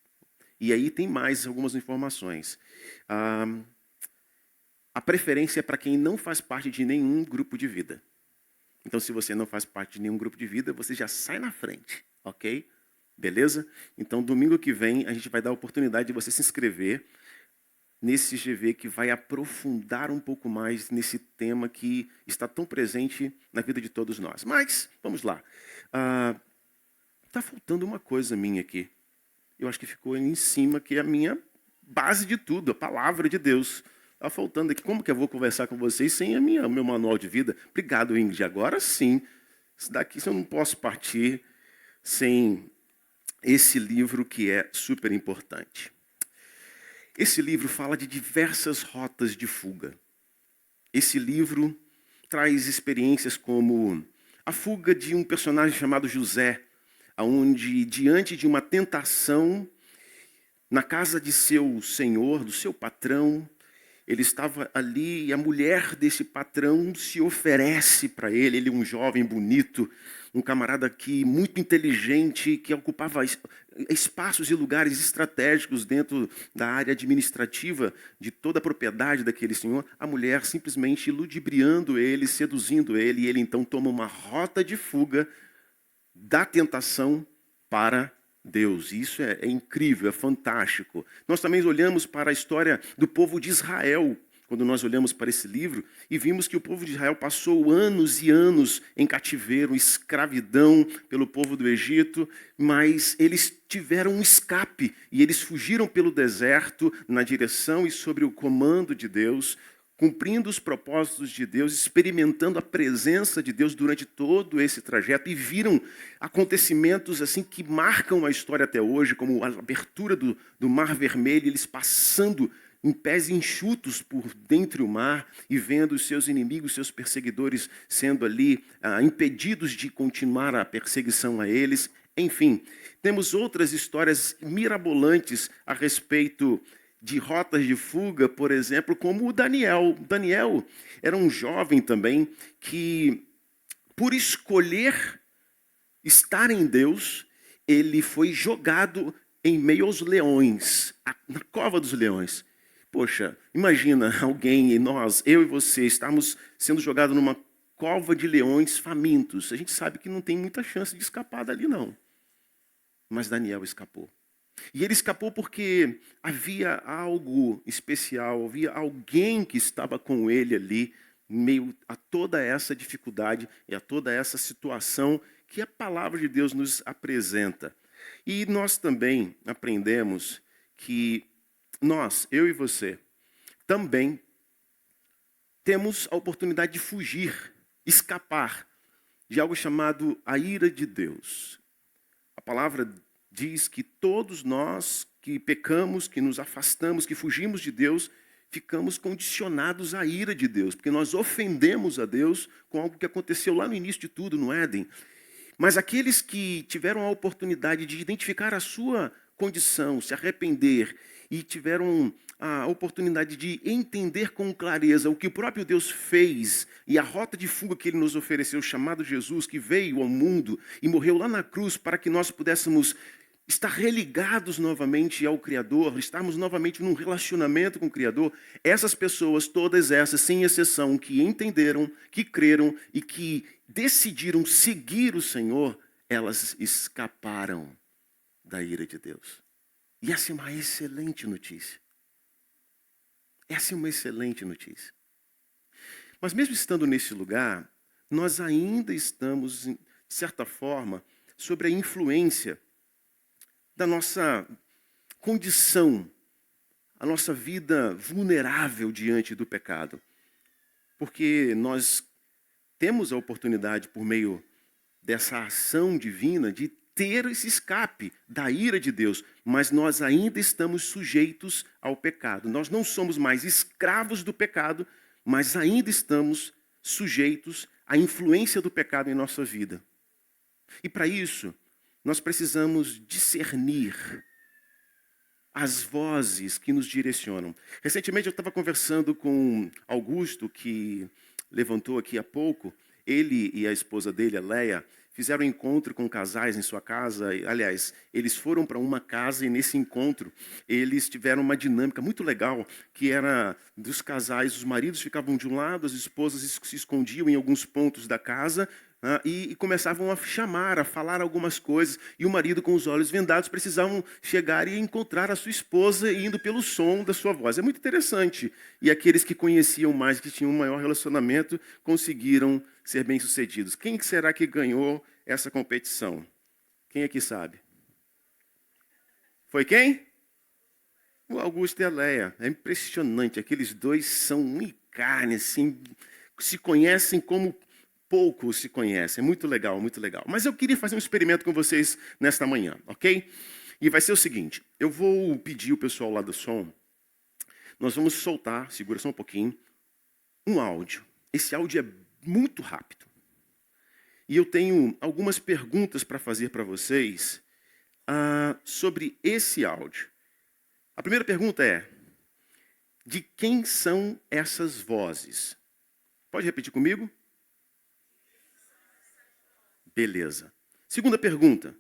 E aí tem mais algumas informações. A preferência é para quem não faz parte de nenhum grupo de vida. Então, se você não faz parte de nenhum grupo de vida, você já sai na frente, ok? Beleza? Então, domingo que vem, a gente vai dar a oportunidade de você se inscrever nesse GV que vai aprofundar um pouco mais nesse tema que está tão presente na vida de todos nós. Mas, vamos lá. Está faltando uma coisa minha aqui. Eu acho que ficou ali em cima, que é a minha base de tudo, a palavra de Deus. Está faltando aqui. Como que eu vou conversar com vocês sem o meu manual de vida? Obrigado, Ingrid. Agora sim. Isso daqui eu não posso partir sem esse livro que é super importante. Esse livro fala de diversas rotas de fuga. Esse livro traz experiências como a fuga de um personagem chamado José, onde, diante de uma tentação, na casa de seu senhor, do seu patrão, ele estava ali e a mulher desse patrão se oferece para ele. Ele é um jovem bonito, um camarada que muito inteligente, que ocupava espaços e lugares estratégicos dentro da área administrativa de toda a propriedade daquele senhor. A mulher simplesmente ludibriando ele, seduzindo ele, e ele então toma uma rota de fuga da tentação para Deus. Isso é incrível, é fantástico. Nós também olhamos para a história do povo de Israel, quando nós olhamos para esse livro, e vimos que o povo de Israel passou anos e anos em cativeiro, escravidão pelo povo do Egito, mas eles tiveram um escape, e eles fugiram pelo deserto na direção e sobre o comando de Deus, cumprindo os propósitos de Deus, experimentando a presença de Deus durante todo esse trajeto, e viram acontecimentos assim que marcam a história até hoje, como a abertura do Mar Vermelho, eles passando em pés enxutos por dentro do mar e vendo os seus inimigos, seus perseguidores sendo ali impedidos de continuar a perseguição a eles. Enfim, temos outras histórias mirabolantes a respeito de rotas de fuga, por exemplo, como o Daniel. Daniel era um jovem também que, por escolher estar em Deus, ele foi jogado em meio aos leões, na cova dos leões. Poxa, imagina alguém, nós, eu e você, estamos sendo jogados numa cova de leões famintos. A gente sabe que não tem muita chance de escapar dali, não. Mas Daniel escapou. E ele escapou porque havia algo especial, havia alguém que estava com ele ali, meio a toda essa dificuldade e a toda essa situação que a palavra de Deus nos apresenta. E nós também aprendemos que nós, eu e você, também temos a oportunidade de fugir, escapar de algo chamado a ira de Deus. A palavra diz que todos nós que pecamos, que nos afastamos, que fugimos de Deus, ficamos condicionados à ira de Deus, porque nós ofendemos a Deus com algo que aconteceu lá no início de tudo, no Éden. Mas aqueles que tiveram a oportunidade de identificar a sua condição, se arrepender, e tiveram a oportunidade de entender com clareza o que o próprio Deus fez e a rota de fuga que Ele nos ofereceu, chamado Jesus, que veio ao mundo e morreu lá na cruz para que nós pudéssemos estar religados novamente ao Criador, estarmos novamente num relacionamento com o Criador. Essas pessoas, todas essas, sem exceção, que entenderam, que creram e que decidiram seguir o Senhor, elas escaparam da ira de Deus. E essa é uma excelente notícia. Essa é uma excelente notícia. Mas mesmo estando nesse lugar, nós ainda estamos, de certa forma, sobre a influência da nossa condição, a nossa vida vulnerável diante do pecado. Porque nós temos a oportunidade, por meio dessa ação divina, de ter esse escape da ira de Deus, mas nós ainda estamos sujeitos ao pecado. Nós não somos mais escravos do pecado, mas ainda estamos sujeitos à influência do pecado em nossa vida. E para isso, nós precisamos discernir as vozes que nos direcionam. Recentemente eu estava conversando com Augusto, que levantou aqui há pouco. Ele e a esposa dele, a Leia, fizeram um encontro com casais em sua casa. Aliás, eles foram para uma casa e nesse encontro eles tiveram uma dinâmica muito legal, que era dos casais, os maridos ficavam de um lado, as esposas se escondiam em alguns pontos da casa, e começavam a chamar, a falar algumas coisas, e o marido com os olhos vendados precisavam chegar e encontrar a sua esposa indo pelo som da sua voz. É muito interessante. E aqueles que conheciam mais, que tinham um maior relacionamento, conseguiram ser bem-sucedidos. Quem será que ganhou essa competição? Quem aqui sabe? Foi quem? O Augusto e a Leia. É impressionante. Aqueles dois são uma carne, assim, se conhecem como poucos se conhecem. É muito legal, muito legal. Mas eu queria fazer um experimento com vocês nesta manhã, ok? E vai ser o seguinte, eu vou pedir o pessoal lá do som, nós vamos soltar, segura só um pouquinho, um áudio. Esse áudio é muito rápido. E eu tenho algumas perguntas para fazer para vocês sobre esse áudio. A primeira pergunta é, de quem são essas vozes? Pode repetir comigo? Beleza. Segunda pergunta.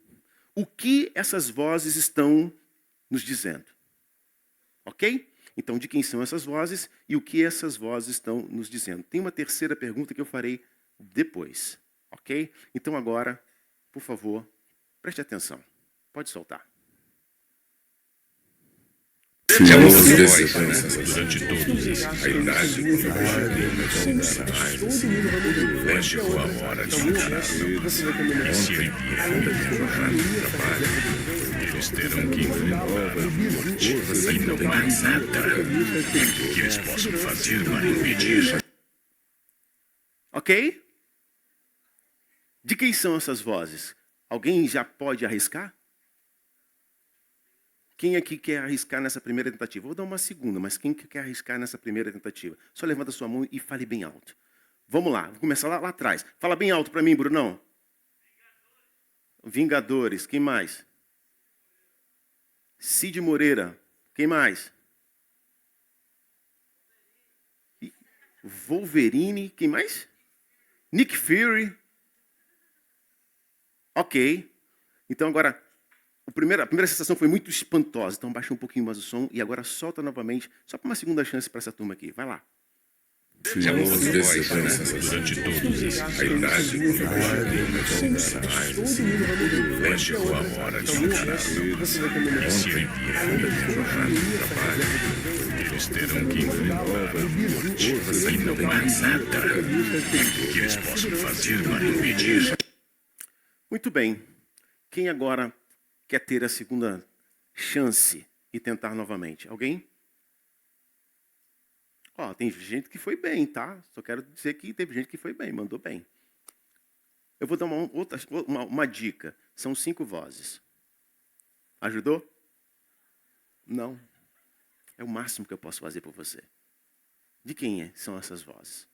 O que essas vozes estão nos dizendo? Ok? Então, de quem são essas vozes e o que essas vozes estão nos dizendo? Tem uma terceira pergunta que eu farei depois. Ok? Então, agora, por favor, preste atenção. Pode soltar. Durante todos a idade leste com a hora de e se eles terão que enfrentar a morte e não há nada que eles possam fazer para impedir. Ok? De quem são essas vozes? Alguém já pode arriscar? Quem aqui quer arriscar nessa primeira tentativa? Vou dar uma segunda, mas quem quer arriscar nessa primeira tentativa? Só levanta sua mão e fale bem alto. Vamos lá, vou começar lá atrás. Fala bem alto para mim, Brunão. Vingadores. Quem mais? Cid Moreira. Quem mais? Wolverine. Quem mais? Nick Fury. Ok. Então agora... A primeira sensação foi muito espantosa, então baixa um pouquinho mais o som e agora solta novamente, só para uma segunda chance para essa turma aqui. Vai lá. Durante todos a idade leste com a hora de e se eles terão que enfrentar a morte e não há nada que eles possam fazer para impedir. Muito bem. Quem agora quer ter a segunda chance e tentar novamente? Alguém? Ó, tem gente que foi bem, tá? Só quero dizer que teve gente que foi bem, mandou bem. Eu vou dar uma dica. São 5 vozes. Ajudou? Não. É o máximo que eu posso fazer por você. De quem são essas vozes?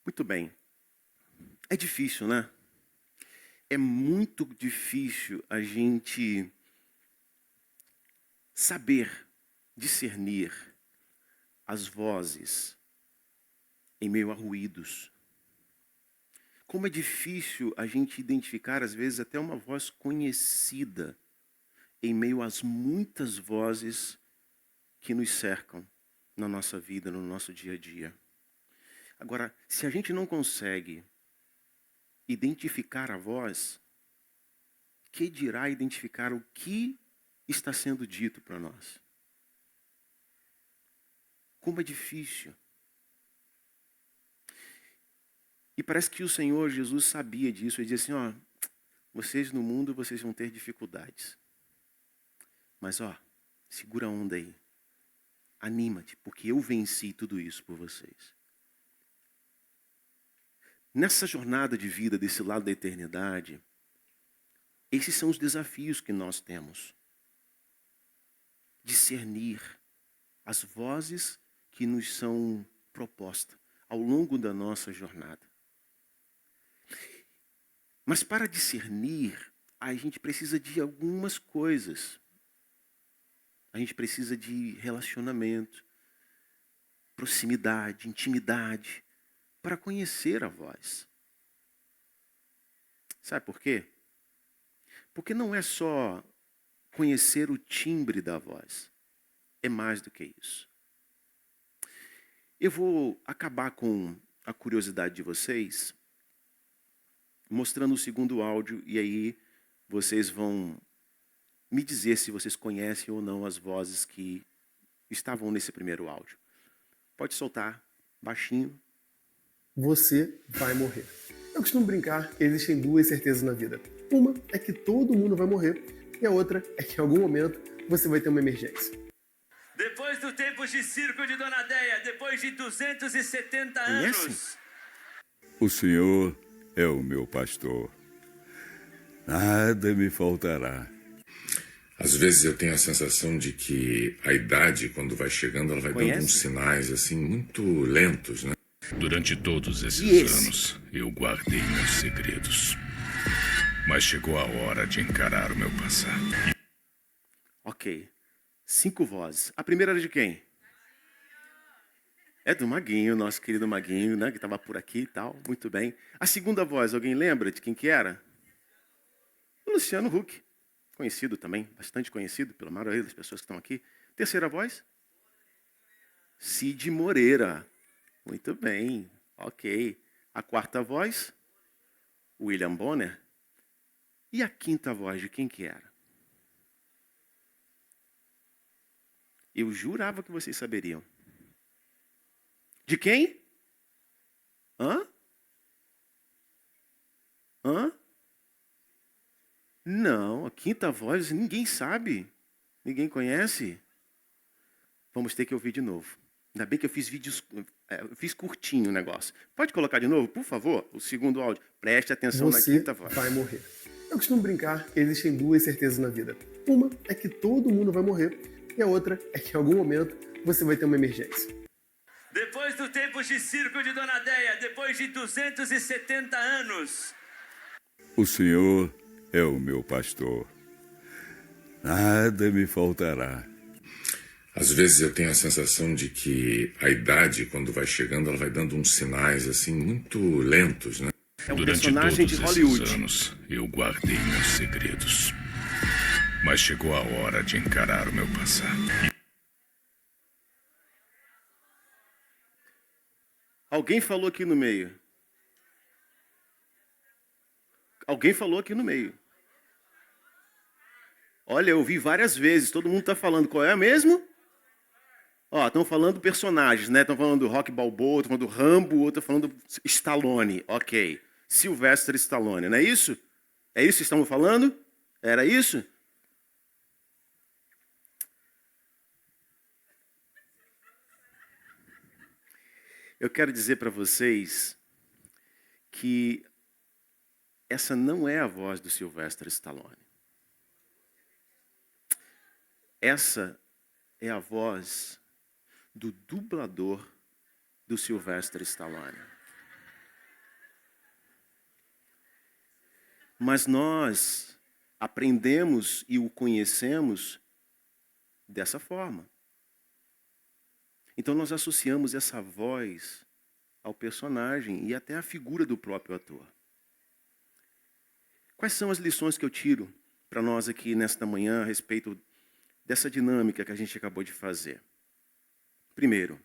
Muito bem. É difícil, né? É muito difícil a gente saber discernir as vozes em meio a ruídos. Como é difícil a gente identificar, às vezes, até uma voz conhecida em meio às muitas vozes que nos cercam na nossa vida, no nosso dia a dia. Agora, se a gente não consegue identificar a voz, que dirá identificar o que está sendo dito para nós? Como é difícil. E parece que o Senhor Jesus sabia disso. Ele disse assim, ó, vocês no mundo vocês vão ter dificuldades. Mas ó, segura a onda aí. Anima-te, porque eu venci tudo isso por vocês. Nessa jornada de vida, desse lado da eternidade, esses são os desafios que nós temos. Discernir as vozes que nos são propostas ao longo da nossa jornada. Mas para discernir, a gente precisa de algumas coisas. A gente precisa de relacionamento, proximidade, intimidade, para conhecer a voz. Sabe por quê? Porque não é só conhecer o timbre da voz. É mais do que isso. Eu vou acabar com a curiosidade de vocês, mostrando o segundo áudio, e aí vocês vão me dizer se vocês conhecem ou não as vozes que estavam nesse primeiro áudio. Pode soltar, baixinho. Você vai morrer. Eu costumo brincar que existem duas certezas na vida. Uma é que todo mundo vai morrer, e a outra é que em algum momento você vai ter uma emergência. Depois do tempo de circo de Dona Deia, depois de 270 anos... Conhece? O Senhor é o meu pastor. Nada me faltará. Às vezes eu tenho a sensação de que a idade, quando vai chegando, ela vai dando Conhece? uns sinais assim muito lentos, né? Durante todos esses E esse? anos, eu guardei meus segredos. Mas chegou a hora de encarar o meu passado. Ok. 5 vozes. A primeira era de quem? É do Maguinho, nosso querido Maguinho, né? Que estava por aqui e tal. Muito bem. A segunda voz, alguém lembra de quem que era? O Luciano Huck. Conhecido também, bastante conhecido pela maioria das pessoas que estão aqui. Terceira voz? Cid Moreira. Muito bem. Ok. A quarta voz? William Bonner. E a quinta voz, de quem que era? Eu jurava que vocês saberiam. De quem? Hã? Hã? Não, a quinta voz ninguém sabe. Ninguém conhece. Vamos ter que ouvir de novo. Ainda bem que eu fiz vídeos, eu fiz curtinho o negócio. Pode colocar de novo, por favor, o segundo áudio. Preste atenção na Você quinta voz. vai morrer. Eu costumo brincar que existem duas certezas na vida. Uma é que todo mundo vai morrer, e a outra é que em algum momento você vai ter uma emergência. Depois do tempo de circo de Dona Deia, depois de 270 anos... O Senhor é o meu pastor. Nada me faltará. Às vezes eu tenho a sensação de que a idade, quando vai chegando, ela vai dando uns sinais assim muito lentos, né? É um Durante personagem todos de Hollywood. esses anos, eu guardei meus segredos. Mas chegou a hora de encarar o meu passado. Alguém falou aqui no meio. Alguém falou aqui no meio. Olha, eu ouvi várias vezes. Todo mundo está falando. Qual é mesmo? Ó, estão falando personagens, né? Estão falando do Rocky Balboa, estão falando do Rambo, outro falando do Stallone. Ok. Sylvester Stallone, não é isso? É isso que estamos falando? Era isso? Eu quero dizer para vocês que essa não é a voz do Sylvester Stallone. Essa é a voz do dublador do Sylvester Stallone. Mas nós aprendemos e o conhecemos dessa forma. Então nós associamos essa voz ao personagem e até à figura do próprio ator. Quais são as lições que eu tiro para nós aqui nesta manhã a respeito dessa dinâmica que a gente acabou de fazer? Primeiro,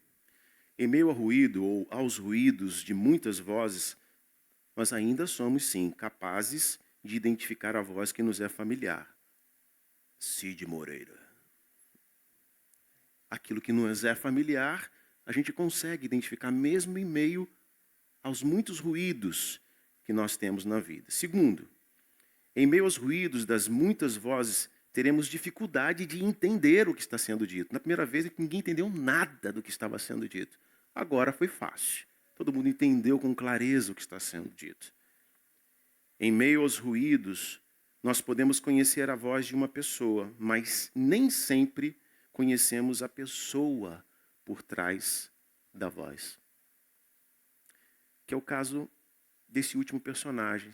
em meio ao ruído ou aos ruídos de muitas vozes, nós ainda somos, sim, capazes de identificar a voz que nos é familiar. Cid Moreira. Aquilo que nos é familiar, a gente consegue identificar mesmo em meio aos muitos ruídos que nós temos na vida. Segundo, em meio aos ruídos das muitas vozes, teremos dificuldade de entender o que está sendo dito. Na primeira vez, ninguém entendeu nada do que estava sendo dito. Agora foi fácil. Todo mundo entendeu com clareza o que está sendo dito. Em meio aos ruídos, nós podemos conhecer a voz de uma pessoa, mas nem sempre conhecemos a pessoa por trás da voz. Que é o caso desse último personagem.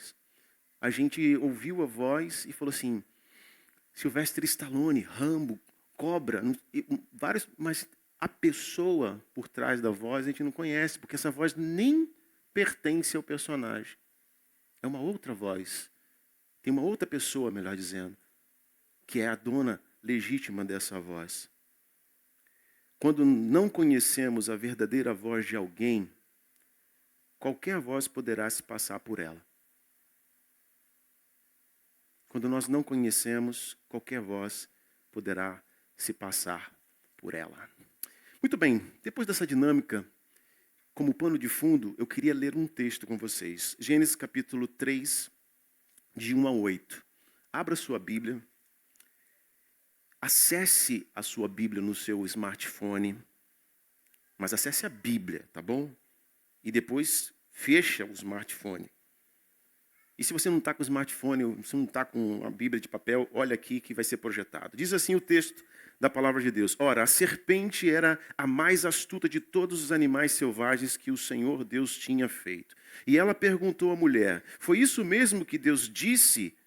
a gente ouviu a voz e falou assim, Sylvester Stallone, Rambo, Cobra, vários, mas a pessoa por trás da voz a gente não conhece, porque essa voz nem pertence ao personagem. É uma outra voz. Tem uma outra pessoa, melhor dizendo, que é a dona legítima dessa voz. Quando não conhecemos a verdadeira voz de alguém, qualquer voz poderá se passar por ela. Quando nós não conhecemos, qualquer voz poderá se passar por ela. Muito bem, depois dessa dinâmica, como pano de fundo, eu queria ler um texto com vocês. Gênesis capítulo 3, de 1 a 8. Abra sua Bíblia. Acesse a sua Bíblia no seu smartphone. Mas acesse a Bíblia, tá bom? E depois fecha o smartphone. E se você não está com o smartphone, se não está com a Bíblia de papel, olha aqui que vai ser projetado. Diz assim o texto da palavra de Deus. Ora, a serpente era a mais astuta de todos os animais selvagens que o Senhor Deus tinha feito. E ela perguntou à mulher, foi isso mesmo que Deus disse?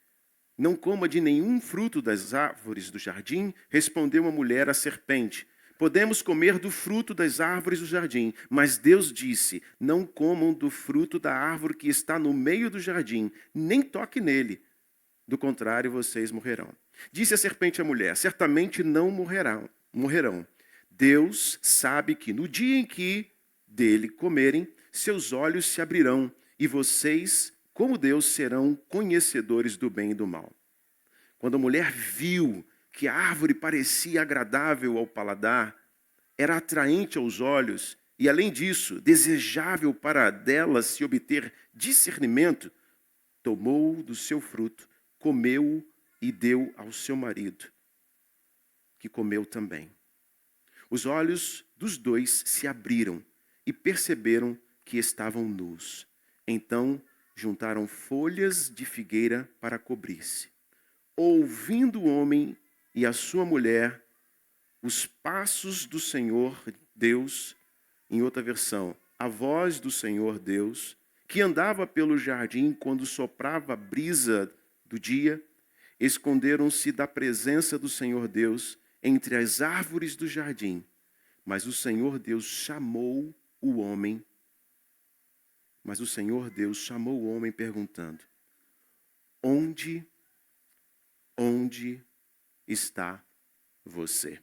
Não coma de nenhum fruto das árvores do jardim? Respondeu a mulher à serpente. Podemos comer do fruto das árvores do jardim, mas Deus disse, não comam do fruto da árvore que está no meio do jardim, nem toque nele. Do contrário, vocês morrerão. Disse a serpente à mulher, certamente não morrerão. Deus sabe que no dia em que dele comerem, seus olhos se abrirão e vocês, como Deus, serão conhecedores do bem e do mal. Quando a mulher viu que a árvore parecia agradável ao paladar, era atraente aos olhos e, além disso, desejável para dela se obter discernimento, tomou do seu fruto, comeu e deu ao seu marido, que comeu também. Os olhos dos dois se abriram e perceberam que estavam nus. Então, juntaram folhas de figueira para cobrir-se. Ouvindo o homem e a sua mulher, os passos do Senhor Deus, em outra versão, a voz do Senhor Deus, que andava pelo jardim quando soprava a brisa do dia, esconderam-se da presença do Senhor Deus entre as árvores do jardim. Mas o Senhor Deus chamou o homem, perguntando, onde está você?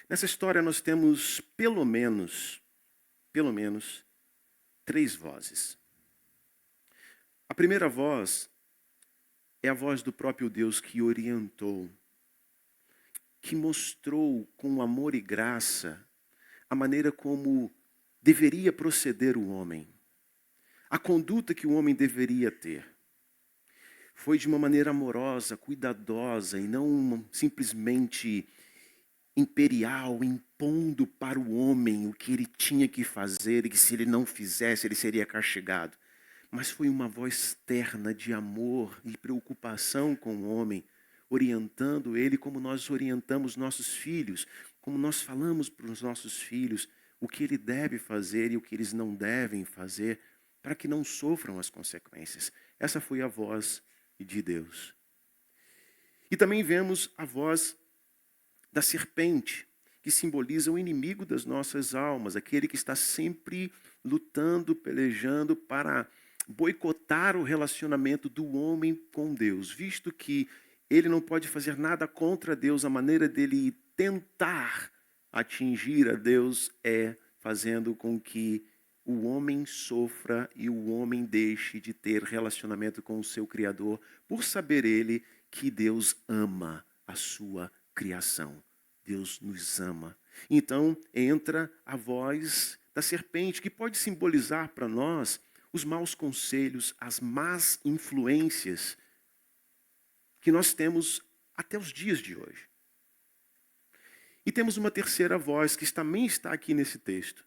Nessa história nós temos pelo menos 3 vozes. A primeira voz é a voz do próprio Deus que orientou, que mostrou com amor e graça a maneira como deveria proceder o homem, a conduta que o homem deveria ter. Foi de uma maneira amorosa, cuidadosa e não simplesmente imperial, impondo para o homem o que ele tinha que fazer e que se ele não fizesse ele seria castigado. Mas foi uma voz terna de amor e preocupação com o homem, orientando ele como nós orientamos nossos filhos, como nós falamos para os nossos filhos o que ele deve fazer e o que eles não devem fazer, para que não sofram as consequências. Essa foi a voz de Deus. E também vemos a voz da serpente, que simboliza o inimigo das nossas almas, aquele que está sempre lutando, pelejando para boicotar o relacionamento do homem com Deus, visto que ele não pode fazer nada contra Deus, a maneira dele tentar atingir a Deus é fazendo com que o homem sofra e o homem deixe de ter relacionamento com o seu Criador, por saber ele que Deus ama a sua criação. Deus nos ama. Então entra a voz da serpente, que pode simbolizar para nós os maus conselhos, as más influências que nós temos até os dias de hoje. E temos uma terceira voz que também está aqui nesse texto,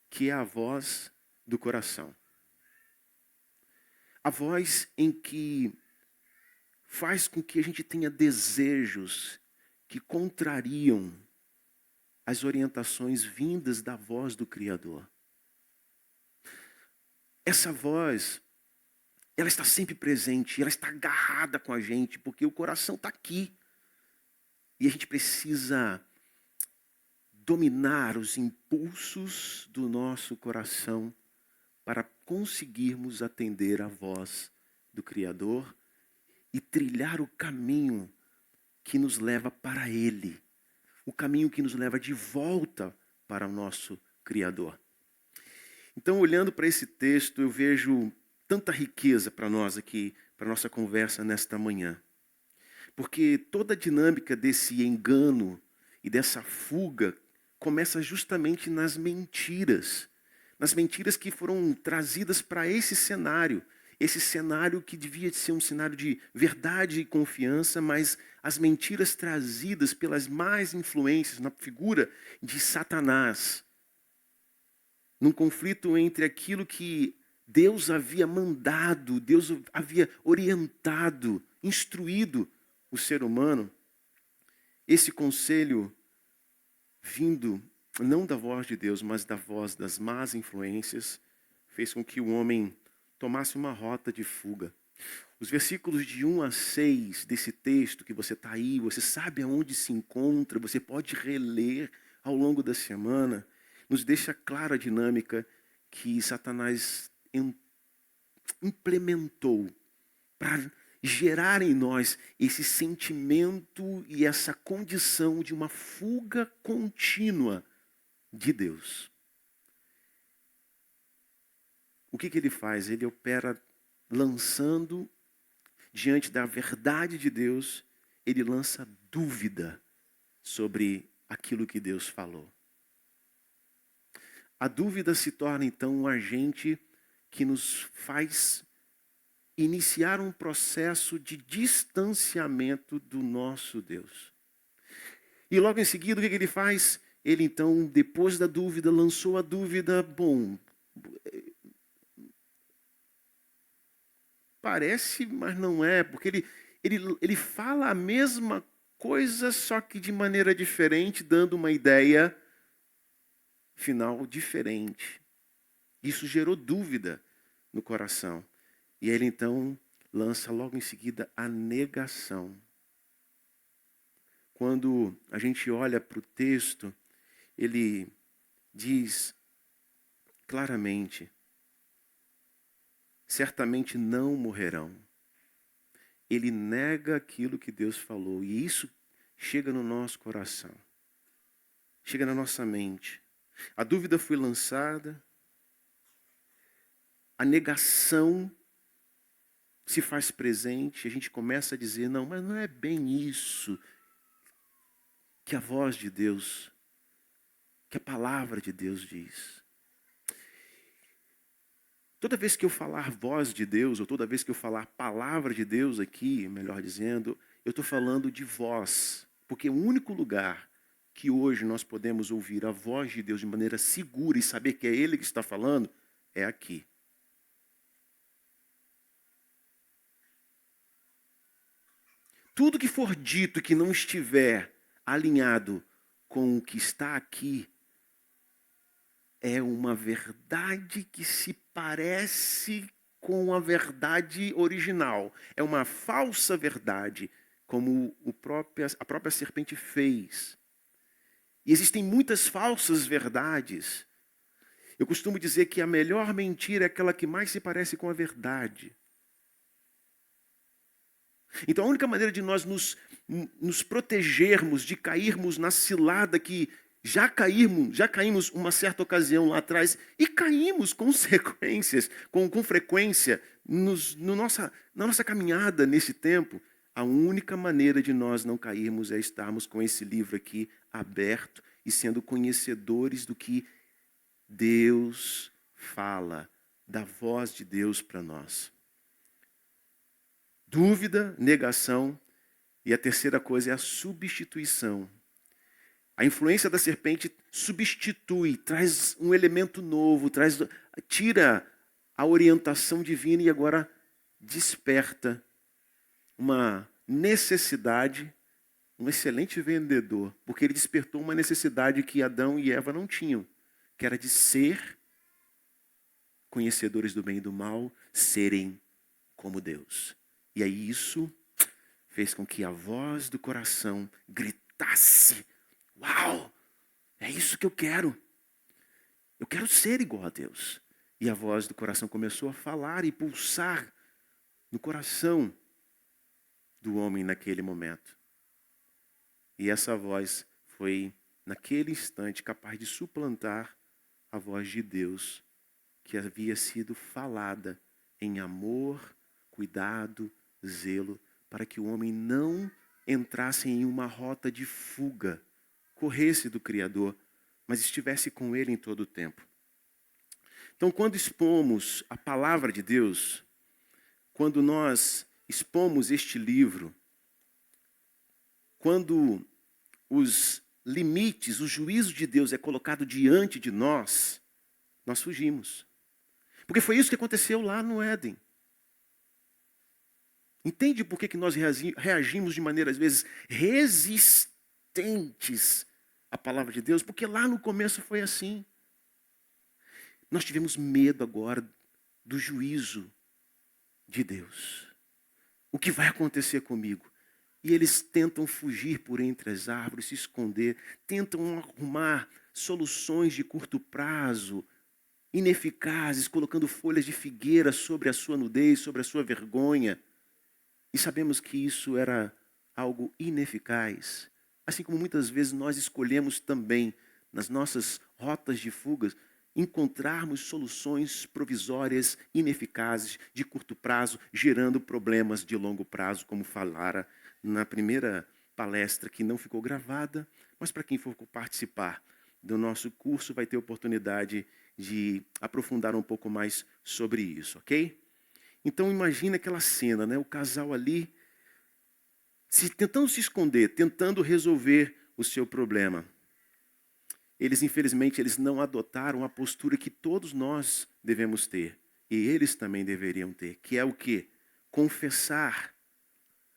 que é a voz do coração. A voz em que faz com que a gente tenha desejos que contrariam as orientações vindas da voz do Criador. Essa voz ela está sempre presente, ela está agarrada com a gente, porque o coração está aqui. E a gente precisa dominar os impulsos do nosso coração para conseguirmos atender à voz do Criador e trilhar o caminho que nos leva para Ele, o caminho que nos leva de volta para o nosso Criador. Então, olhando para esse texto, eu vejo tanta riqueza para nós aqui, para a nossa conversa nesta manhã. Porque toda a dinâmica desse engano e dessa fuga começa justamente nas mentiras que foram trazidas para esse cenário que devia ser um cenário de verdade e confiança, mas as mentiras trazidas pelas más influências na figura de Satanás, num conflito entre aquilo que Deus havia mandado, Deus havia orientado, instruído o ser humano. Esse conselho vindo não da voz de Deus, mas da voz das más influências, fez com que o homem tomasse uma rota de fuga. Os versículos de 1 a 6 desse texto que você está aí, você sabe aonde se encontra, você pode reler ao longo da semana, nos deixa clara a dinâmica que Satanás implementou para gerar em nós esse sentimento e essa condição de uma fuga contínua de Deus. O que ele faz? Ele opera lançando diante da verdade de Deus, ele lança dúvida sobre aquilo que Deus falou. A dúvida se torna então um agente que nos faz iniciar um processo de distanciamento do nosso Deus. E logo em seguida, o que ele faz? Ele então, depois da dúvida, lançou a dúvida, parece, mas não é, porque ele fala a mesma coisa, só que de maneira diferente, dando uma ideia final diferente. Isso gerou dúvida no coração. E ele então lança logo em seguida a negação. Quando a gente olha para o texto, ele diz claramente: certamente não morrerão. Ele nega aquilo que Deus falou. E isso chega no nosso coração. Chega na nossa mente. A dúvida foi lançada. A negação se faz presente. A gente começa a dizer, não, mas não é bem isso que a voz de Deus, que a palavra de Deus diz. Toda vez que eu falar voz de Deus, ou toda vez que eu falar palavra de Deus aqui, melhor dizendo, eu estou falando de voz. Porque o único lugar que hoje nós podemos ouvir a voz de Deus de maneira segura e saber que é Ele que está falando, é aqui. Tudo que for dito que não estiver alinhado com o que está aqui, é uma verdade que se parece com a verdade original. É uma falsa verdade, como a própria serpente fez. E existem muitas falsas verdades. Eu costumo dizer que a melhor mentira é aquela que mais se parece com a verdade. Então a única maneira de nós nos protegermos de cairmos na cilada que já caímos uma certa ocasião lá atrás e caímos com consequências, com frequência na nossa caminhada nesse tempo. A única maneira de nós não cairmos é estarmos com esse livro aqui aberto e sendo conhecedores do que Deus fala, da voz de Deus para nós. Dúvida, negação, e a terceira coisa é a substituição. A influência da serpente substitui, traz um elemento novo, tira a orientação divina e agora desperta uma necessidade, um excelente vendedor, porque ele despertou uma necessidade que Adão e Eva não tinham, que era de ser conhecedores do bem e do mal, serem como Deus. E aí isso fez com que a voz do coração gritasse: uau, é isso que eu quero. Eu quero ser igual a Deus. E a voz do coração começou a falar e pulsar no coração do homem naquele momento. E essa voz foi, naquele instante, capaz de suplantar a voz de Deus, que havia sido falada em amor, cuidado, zelo, para que o homem não entrasse em uma rota de fuga, corresse do Criador, mas estivesse com Ele em todo o tempo. Então, quando expomos a palavra de Deus, quando nós expomos este livro, quando os limites, o juízo de Deus é colocado diante de nós, nós fugimos. Porque foi isso que aconteceu lá no Éden. Entende por que nós reagimos de maneira, às vezes, resistentes à palavra de Deus? Porque lá no começo foi assim. Nós tivemos medo agora do juízo de Deus. O que vai acontecer comigo? E eles tentam fugir por entre as árvores, se esconder, tentam arrumar soluções de curto prazo, ineficazes, colocando folhas de figueira sobre a sua nudez, sobre a sua vergonha. E sabemos que isso era algo ineficaz. Assim como muitas vezes nós escolhemos também, nas nossas rotas de fugas, encontrarmos soluções provisórias ineficazes, de curto prazo, gerando problemas de longo prazo, como falara na primeira palestra, que não ficou gravada, mas para quem for participar do nosso curso vai ter oportunidade de aprofundar um pouco mais sobre isso, ok? Então imagina aquela cena, né? O casal ali tentando se esconder, tentando resolver o seu problema. Infelizmente, eles não adotaram a postura que todos nós devemos ter. E eles também deveriam ter, que é o quê? Confessar.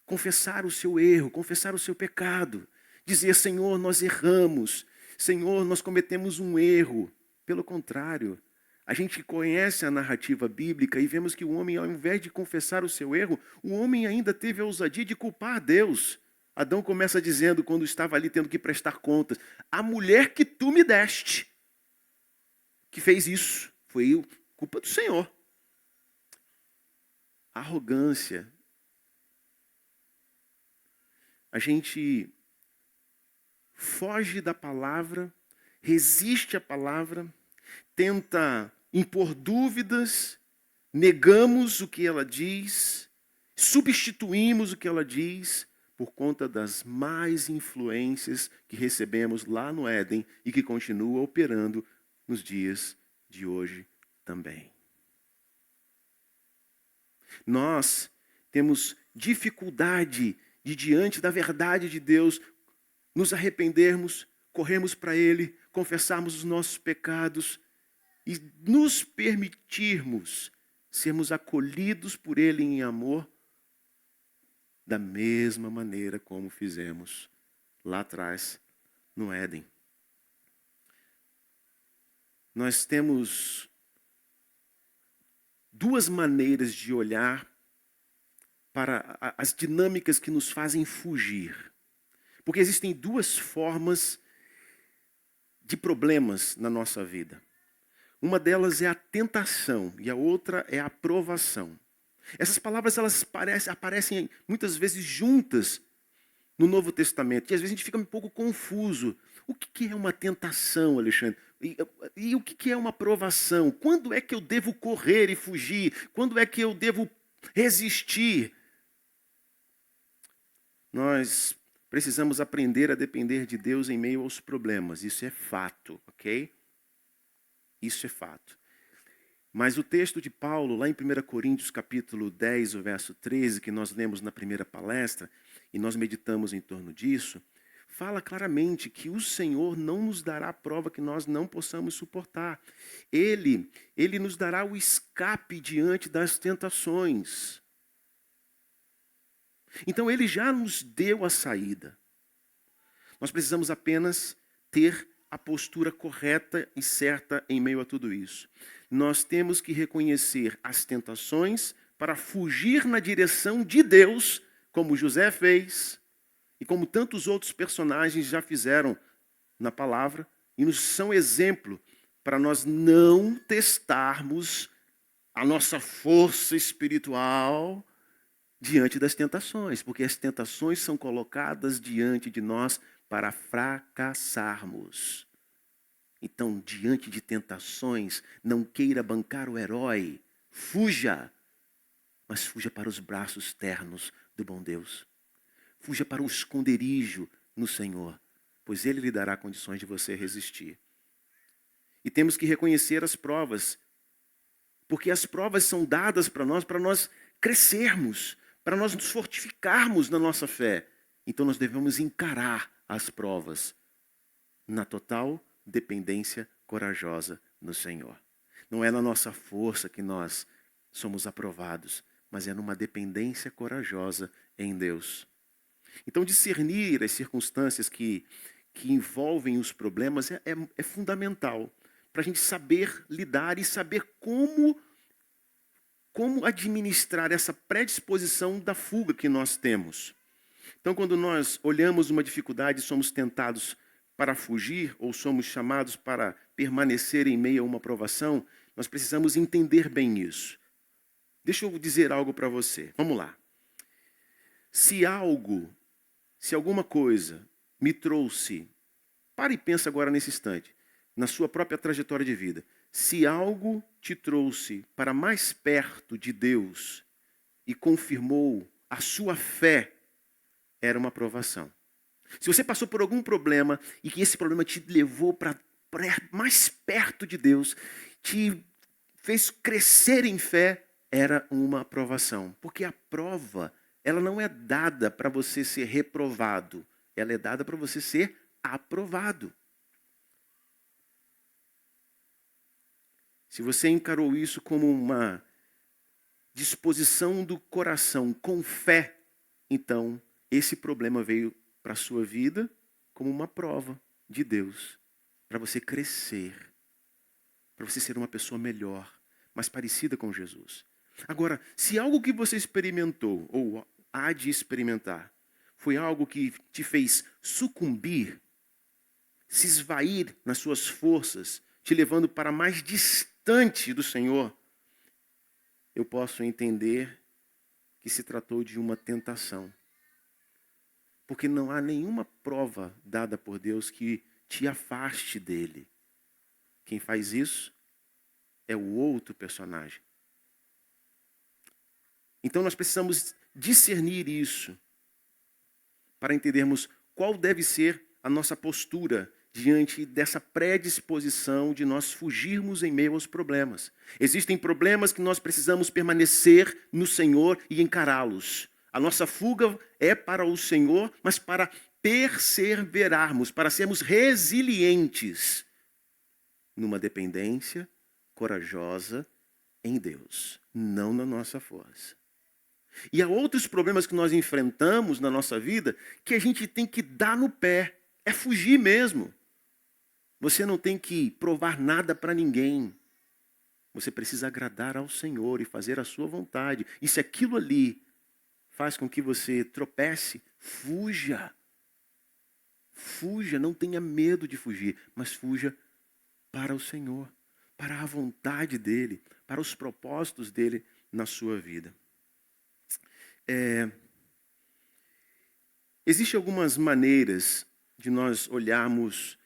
Confessar o seu erro, confessar o seu pecado. Dizer: Senhor, nós erramos. Senhor, nós cometemos um erro. Pelo contrário, a gente conhece a narrativa bíblica e vemos que o homem, ao invés de confessar o seu erro, o homem ainda teve a ousadia de culpar Deus. Adão começa dizendo, quando estava ali tendo que prestar contas: a mulher que tu me deste, que fez isso, foi culpa do Senhor. Arrogância. A gente foge da palavra, resiste à palavra, tenta impor dúvidas, negamos o que ela diz, substituímos o que ela diz, por conta das más influências que recebemos lá no Éden e que continua operando nos dias de hoje também. Nós temos dificuldade de, diante da verdade de Deus, nos arrependermos, corrermos para Ele, confessarmos os nossos pecados e nos permitirmos sermos acolhidos por Ele em amor, da mesma maneira como fizemos lá atrás no Éden. Nós temos duas maneiras de olhar para as dinâmicas que nos fazem fugir. Porque existem duas formas de problemas na nossa vida. Uma delas é a tentação e a outra é a provação. Essas palavras elas aparecem muitas vezes juntas no Novo Testamento. E às vezes a gente fica um pouco confuso. O que é uma tentação, Alexandre? E o que é uma provação? Quando é que eu devo correr e fugir? Quando é que eu devo resistir? Nós precisamos aprender a depender de Deus em meio aos problemas. Isso é fato, ok? Isso é fato. Mas o texto de Paulo, lá em 1 Coríntios capítulo 10, o verso 13, que nós lemos na primeira palestra, e nós meditamos em torno disso, fala claramente que o Senhor não nos dará a prova que nós não possamos suportar. Ele nos dará o escape diante das tentações. Então Ele já nos deu a saída. Nós precisamos apenas ter a postura correta e certa em meio a tudo isso. Nós temos que reconhecer as tentações, para fugir na direção de Deus, como José fez e como tantos outros personagens já fizeram na palavra, e nos são exemplo para nós não testarmos a nossa força espiritual diante das tentações, porque as tentações são colocadas diante de nós para fracassarmos. Então, diante de tentações, não queira bancar o herói, fuja, mas fuja para os braços ternos do bom Deus. Fuja para o esconderijo no Senhor, pois Ele lhe dará condições de você resistir. E temos que reconhecer as provas, porque as provas são dadas para nós crescermos, para nós nos fortificarmos na nossa fé. Então nós devemos encarar as provas na total dependência corajosa no Senhor. Não é na nossa força que nós somos aprovados, mas é numa dependência corajosa em Deus. Então discernir as circunstâncias que envolvem os problemas é fundamental para a gente saber lidar e saber como administrar essa predisposição da fuga que nós temos. Então, quando nós olhamos uma dificuldade e somos tentados para fugir ou somos chamados para permanecer em meio a uma provação, nós precisamos entender bem isso. Deixa eu dizer algo para você. Vamos lá. Se alguma coisa me trouxe, pare e pensa agora nesse instante, na sua própria trajetória de vida. Se algo te trouxe para mais perto de Deus e confirmou a sua fé, era uma provação. Se você passou por algum problema e que esse problema te levou para mais perto de Deus, te fez crescer em fé, era uma provação. Porque a prova, ela não é dada para você ser reprovado, ela é dada para você ser aprovado. Se você encarou isso como uma disposição do coração com fé, então esse problema veio para a sua vida como uma prova de Deus, para você crescer, para você ser uma pessoa melhor, mais parecida com Jesus. Agora, se algo que você experimentou, ou há de experimentar, foi algo que te fez sucumbir, se esvair nas suas forças, te levando para mais distante do Senhor, eu posso entender que se tratou de uma tentação. Porque não há nenhuma prova dada por Deus que te afaste dele. Quem faz isso é o outro personagem. Então nós precisamos discernir isso para entendermos qual deve ser a nossa postura diante dessa predisposição de nós fugirmos em meio aos problemas. Existem problemas que nós precisamos permanecer no Senhor e encará-los. A nossa fuga é para o Senhor, mas para perseverarmos, para sermos resilientes numa dependência corajosa em Deus, não na nossa força. E há outros problemas que nós enfrentamos na nossa vida que a gente tem que dar no pé, é fugir mesmo. Você não tem que provar nada para ninguém. Você precisa agradar ao Senhor e fazer a sua vontade. E se aquilo ali faz com que você tropece, fuja. Fuja, não tenha medo de fugir, mas fuja para o Senhor, para a vontade dEle, para os propósitos dEle na sua vida. Existem algumas maneiras de nós olharmos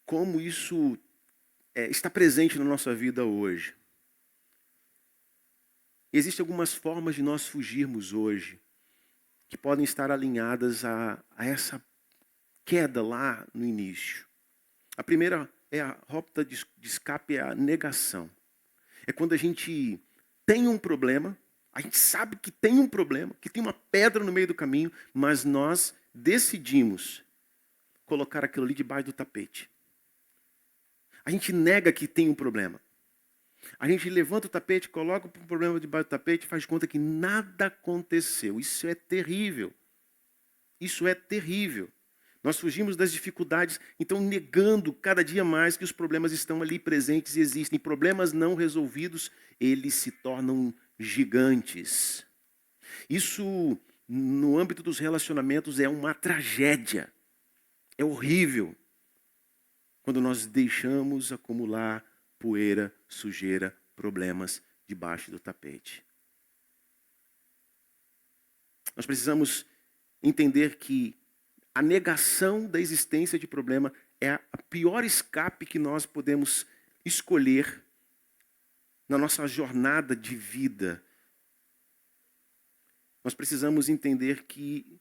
como isso está presente na nossa vida hoje. Existem algumas formas de nós fugirmos hoje que podem estar alinhadas a essa queda lá no início. A primeira é a rota de escape, é a negação. É quando a gente tem um problema, a gente sabe que tem um problema, que tem uma pedra no meio do caminho, mas nós decidimos colocar aquilo ali debaixo do tapete. A gente nega que tem um problema. A gente levanta o tapete, coloca o problema debaixo do tapete e faz conta que nada aconteceu. Isso é terrível. Isso é terrível. Nós fugimos das dificuldades, então negando cada dia mais que os problemas estão ali presentes e existem. Problemas não resolvidos, eles se tornam gigantes. Isso, no âmbito dos relacionamentos, é uma tragédia. É horrível quando nós deixamos acumular poeira, sujeira, problemas debaixo do tapete. Nós precisamos entender que a negação da existência de problema é a pior escape que nós podemos escolher na nossa jornada de vida. Nós precisamos entender que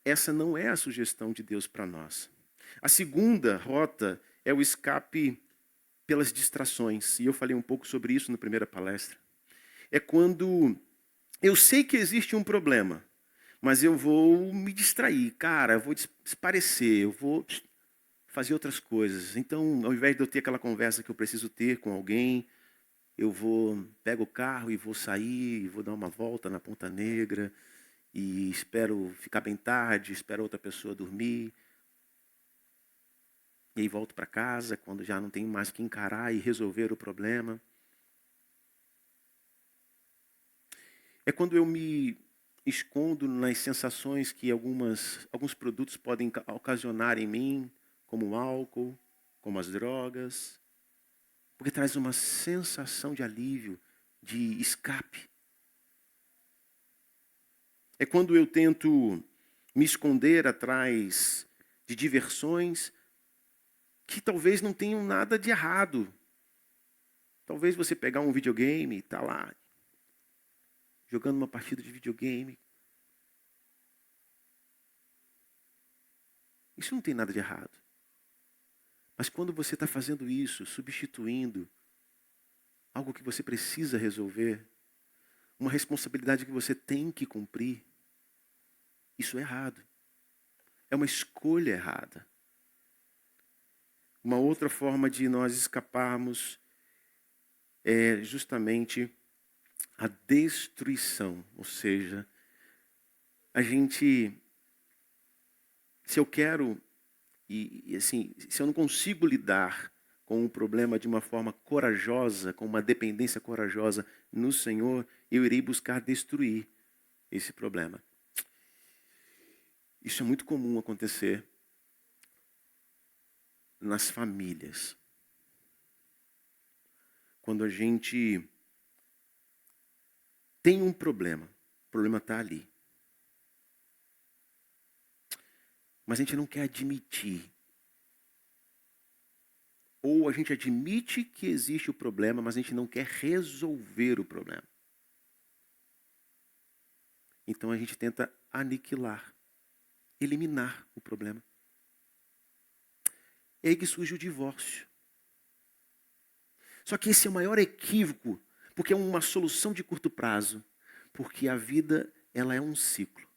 essa não é a sugestão de Deus para nós. A segunda rota é o escape pelas distrações. E eu falei um pouco sobre isso na primeira palestra. É quando eu sei que existe um problema, mas eu vou me distrair. Cara, eu vou desaparecer, eu vou fazer outras coisas. Então, ao invés de eu ter aquela conversa que eu preciso ter com alguém, eu pego o carro e vou sair, e vou dar uma volta na Ponta Negra, e espero ficar bem tarde, espero outra pessoa dormir. E aí volto para casa quando já não tenho mais que encarar e resolver o problema. É quando eu me escondo nas sensações que alguns produtos podem ocasionar em mim, como o álcool, como as drogas, porque traz uma sensação de alívio, de escape. É quando eu tento me esconder atrás de diversões que talvez não tenham nada de errado. Talvez você pegar um videogame e estar lá, jogando uma partida de videogame. Isso não tem nada de errado. Mas quando você está fazendo isso, substituindo algo que você precisa resolver, uma responsabilidade que você tem que cumprir, isso é errado. É uma escolha errada. Uma outra forma de nós escaparmos é justamente a destruição. Ou seja, se eu quero, assim, se eu não consigo lidar com o problema de uma forma corajosa, com uma dependência corajosa no Senhor, eu irei buscar destruir esse problema. Isso é muito comum acontecer nas famílias. Quando a gente tem um problema, o problema está ali. Mas a gente não quer admitir. Ou a gente admite que existe o problema, mas a gente não quer resolver o problema. Então a gente tenta aniquilar, eliminar o problema. É aí que surge o divórcio. Só que esse é o maior equívoco, porque é uma solução de curto prazo. Porque a vida, ela é um ciclo.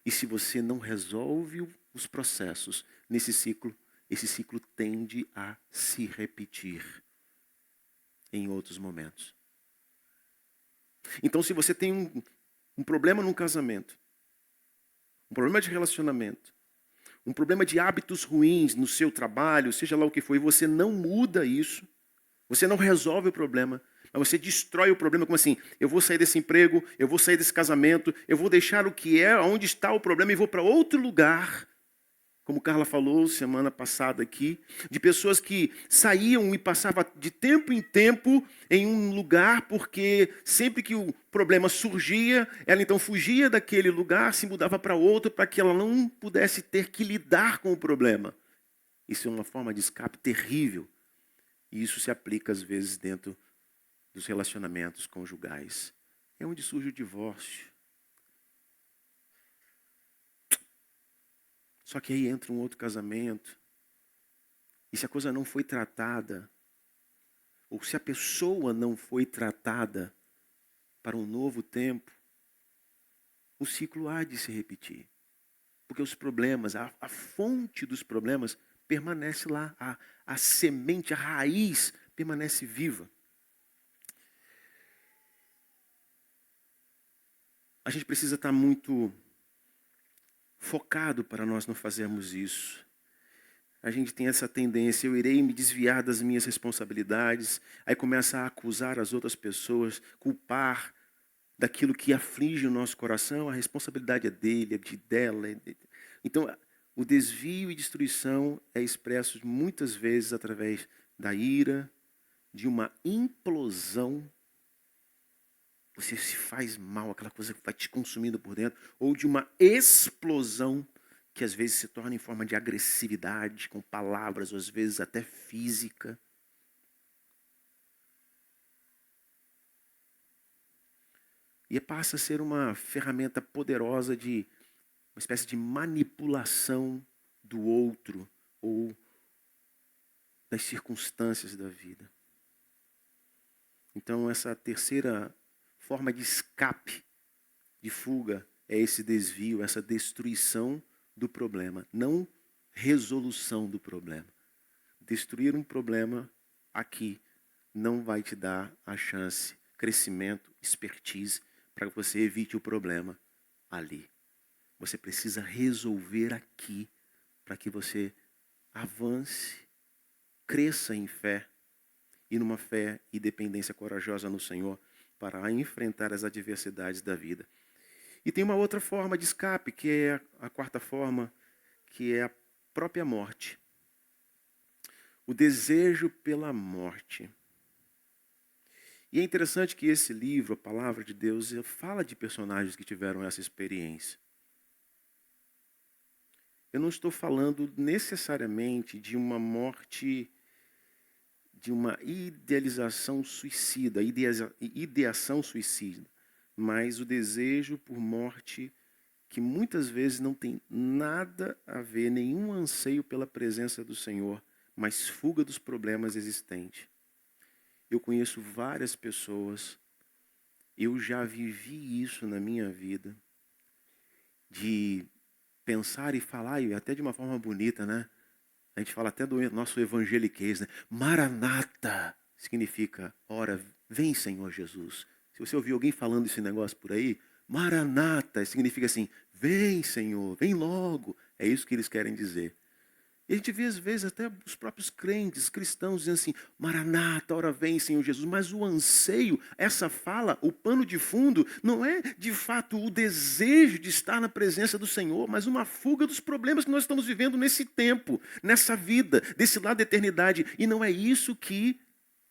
E se você não resolve os processos nesse ciclo, esse ciclo tende a se repetir em outros momentos. Então, se você tem um problema no casamento, um problema de relacionamento, um problema de hábitos ruins no seu trabalho, seja lá o que for, e você não muda isso, você não resolve o problema, mas você destrói o problema, como assim? Eu vou sair desse emprego, eu vou sair desse casamento, eu vou deixar o que é, onde está o problema e vou para outro lugar. Como Carla falou semana passada aqui, de pessoas que saíam e passavam de tempo em tempo em um lugar, porque sempre que o problema surgia, ela então fugia daquele lugar, se mudava para outro, para que ela não pudesse ter que lidar com o problema. Isso é uma forma de escape terrível. E isso se aplica às vezes dentro dos relacionamentos conjugais. É onde surge o divórcio. Só que aí entra um outro casamento. E se a coisa não foi tratada, ou se a pessoa não foi tratada para um novo tempo, o ciclo há de se repetir. Porque os problemas, a fonte dos problemas permanece lá. A semente, a raiz permanece viva. A gente precisa estar muito focado para nós não fazermos isso. A gente tem essa tendência, eu irei me desviar das minhas responsabilidades, aí começa a acusar as outras pessoas, culpar daquilo que aflige o nosso coração, a responsabilidade é dele, dela. Então, o desvio e destruição é expresso muitas vezes através da ira, de uma implosão. Você se faz mal, aquela coisa que vai te consumindo por dentro, ou de uma explosão que às vezes se torna em forma de agressividade, com palavras, ou às vezes até física. E passa a ser uma ferramenta poderosa de uma espécie de manipulação do outro ou das circunstâncias da vida. Então, essa terceira forma de escape, de fuga, é esse desvio, essa destruição do problema, não resolução do problema. Destruir um problema aqui não vai te dar a chance, crescimento, expertise, para que você evite o problema ali. Você precisa resolver aqui para que você avance, cresça em fé e numa fé e dependência corajosa no Senhor para enfrentar as adversidades da vida. E tem uma outra forma de escape, que é a quarta forma, que é a própria morte. O desejo pela morte. E é interessante que esse livro, a Palavra de Deus, fala de personagens que tiveram essa experiência. Eu não estou falando necessariamente de uma morte, de uma idealização suicida, ideação suicida, mas o desejo por morte que muitas vezes não tem nada a ver, nenhum anseio pela presença do Senhor, mas fuga dos problemas existentes. Eu conheço várias pessoas, eu já vivi isso na minha vida, de pensar e falar, e até de uma forma bonita, né? A gente fala até do nosso evangeliquez, né? Maranata significa, ora, vem Senhor Jesus. Se você ouvir alguém falando esse negócio por aí, Maranata significa assim, vem Senhor, vem logo. É isso que eles querem dizer. E a gente vê às vezes até os próprios crentes, cristãos, dizendo assim, Maranata, ora vem Senhor Jesus. Mas o anseio, essa fala, o pano de fundo, não é de fato o desejo de estar na presença do Senhor, mas uma fuga dos problemas que nós estamos vivendo nesse tempo, nessa vida, desse lado da eternidade. E não é isso que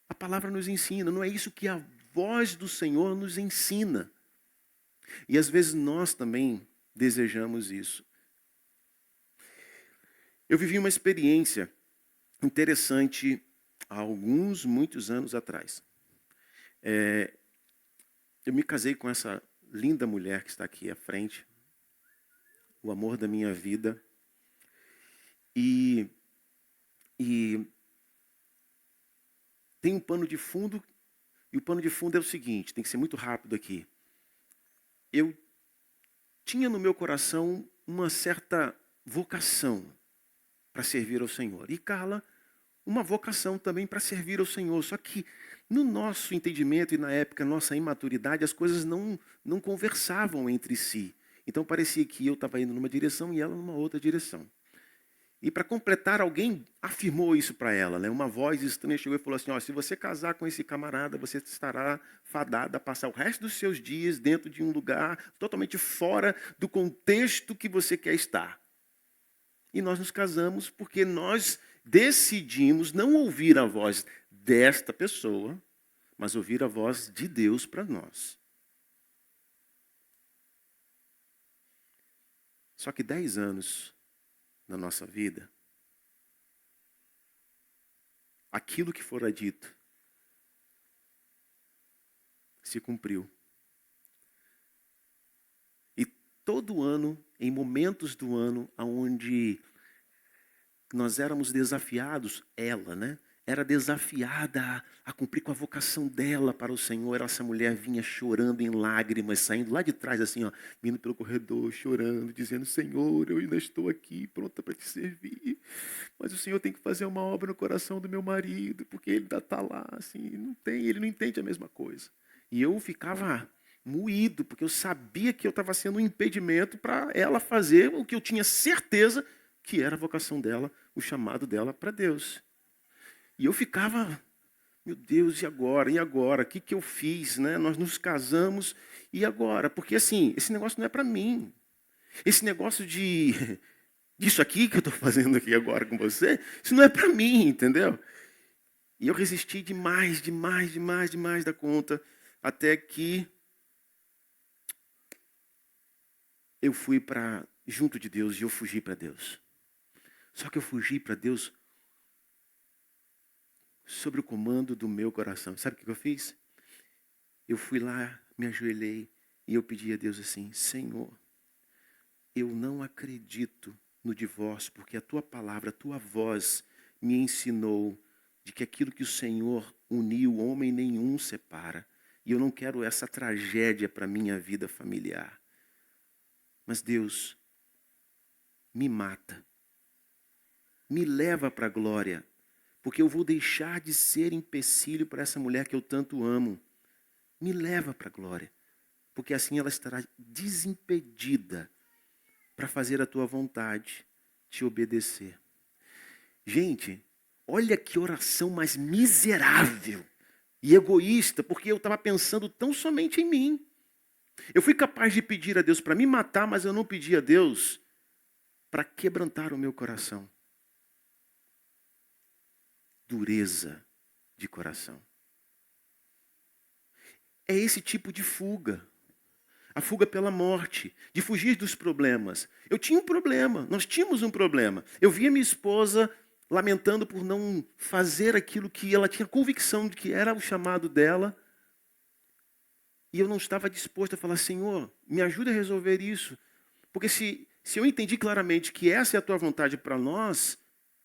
a palavra nos ensina, não é isso que a voz do Senhor nos ensina. E às vezes nós também desejamos isso. Eu vivi uma experiência interessante há muitos anos atrás. Eu me casei com essa linda mulher que está aqui à frente, o amor da minha vida. E tem um pano de fundo, e o pano de fundo é o seguinte, tem que ser muito rápido aqui. Eu tinha no meu coração uma certa vocação para servir ao Senhor. E Carla, uma vocação também para servir ao Senhor. Só que no nosso entendimento e na época, nossa imaturidade, as coisas não conversavam entre si. Então parecia que eu estava indo numa direção e ela numa outra direção. E para completar, alguém afirmou isso para ela, né? Uma voz estranha chegou e falou assim, se você casar com esse camarada, você estará fadada a passar o resto dos seus dias dentro de um lugar totalmente fora do contexto que você quer estar. E nós nos casamos porque nós decidimos não ouvir a voz desta pessoa, mas ouvir a voz de Deus para nós. Só que 10 anos na nossa vida, aquilo que fora dito se cumpriu. E todo ano, em momentos do ano, onde nós éramos desafiados, ela, né? Era desafiada a cumprir com a vocação dela para o Senhor. Essa mulher vinha chorando em lágrimas, saindo lá de trás, assim, vindo pelo corredor, chorando, dizendo, Senhor, eu ainda estou aqui, pronta para te servir. Mas o Senhor tem que fazer uma obra no coração do meu marido, porque ele ainda está lá, assim, ele não entende a mesma coisa. E eu ficava moído, porque eu sabia que eu estava sendo um impedimento para ela fazer o que eu tinha certeza que era a vocação dela, o chamado dela para Deus. E eu ficava Meu Deus, e agora? E agora? O que eu fiz, né? Nós nos casamos, e agora? Porque assim, esse negócio não é para mim. Esse negócio disso aqui que eu estou fazendo aqui agora com você, isso não é para mim, entendeu? E eu resisti demais da conta, até que eu fui para junto de Deus e eu fugi para Deus. Só que eu fugi para Deus sobre o comando do meu coração. Sabe o que eu fiz? Eu fui lá, me ajoelhei e eu pedi a Deus assim: Senhor, eu não acredito no divórcio, porque a tua palavra, a tua voz me ensinou de que aquilo que o Senhor uniu, homem nenhum separa. E eu não quero essa tragédia para a minha vida familiar. Mas Deus, me mata. Me leva para a glória. Porque eu vou deixar de ser empecilho para essa mulher que eu tanto amo. Me leva para a glória. Porque assim ela estará desimpedida para fazer a tua vontade, te obedecer. Gente, olha que oração mais miserável e egoísta, porque eu estava pensando tão somente em mim. Eu fui capaz de pedir a Deus para me matar, mas eu não pedi a Deus para quebrantar o meu coração. Dureza de coração. É esse tipo de fuga. A fuga pela morte, de fugir dos problemas. Eu tinha um problema, nós tínhamos um problema. Eu via minha esposa lamentando por não fazer aquilo que ela tinha convicção de que era o chamado dela. E eu não estava disposto a falar: Senhor, me ajuda a resolver isso. Porque se eu entendi claramente que essa é a tua vontade para nós,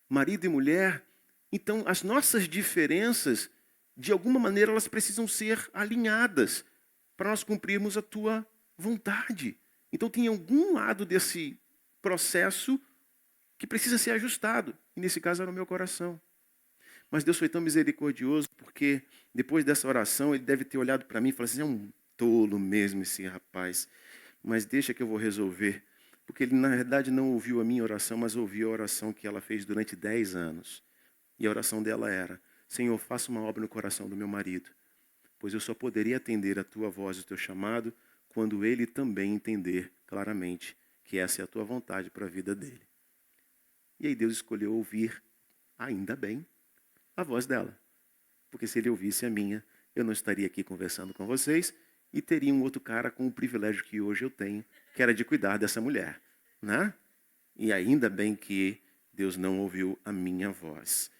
marido e mulher, então as nossas diferenças, de alguma maneira, elas precisam ser alinhadas para nós cumprirmos a tua vontade. Então tem algum lado desse processo que precisa ser ajustado. E nesse caso era o meu coração. Mas Deus foi tão misericordioso, porque depois dessa oração ele deve ter olhado para mim e falado assim: é um tolo mesmo esse rapaz. Mas deixa que eu vou resolver. Porque ele na verdade não ouviu a minha oração, mas ouviu a oração que ela fez durante 10 anos. E a oração dela era: Senhor, faça uma obra no coração do meu marido. Pois eu só poderia atender a tua voz e o teu chamado quando ele também entender claramente que essa é a tua vontade para a vida dele. E aí Deus escolheu ouvir, ainda bem, a voz dela. Porque se ele ouvisse a minha, eu não estaria aqui conversando com vocês e teria um outro cara com o privilégio que hoje eu tenho, que era de cuidar dessa mulher, né? E ainda bem que Deus não ouviu a minha voz,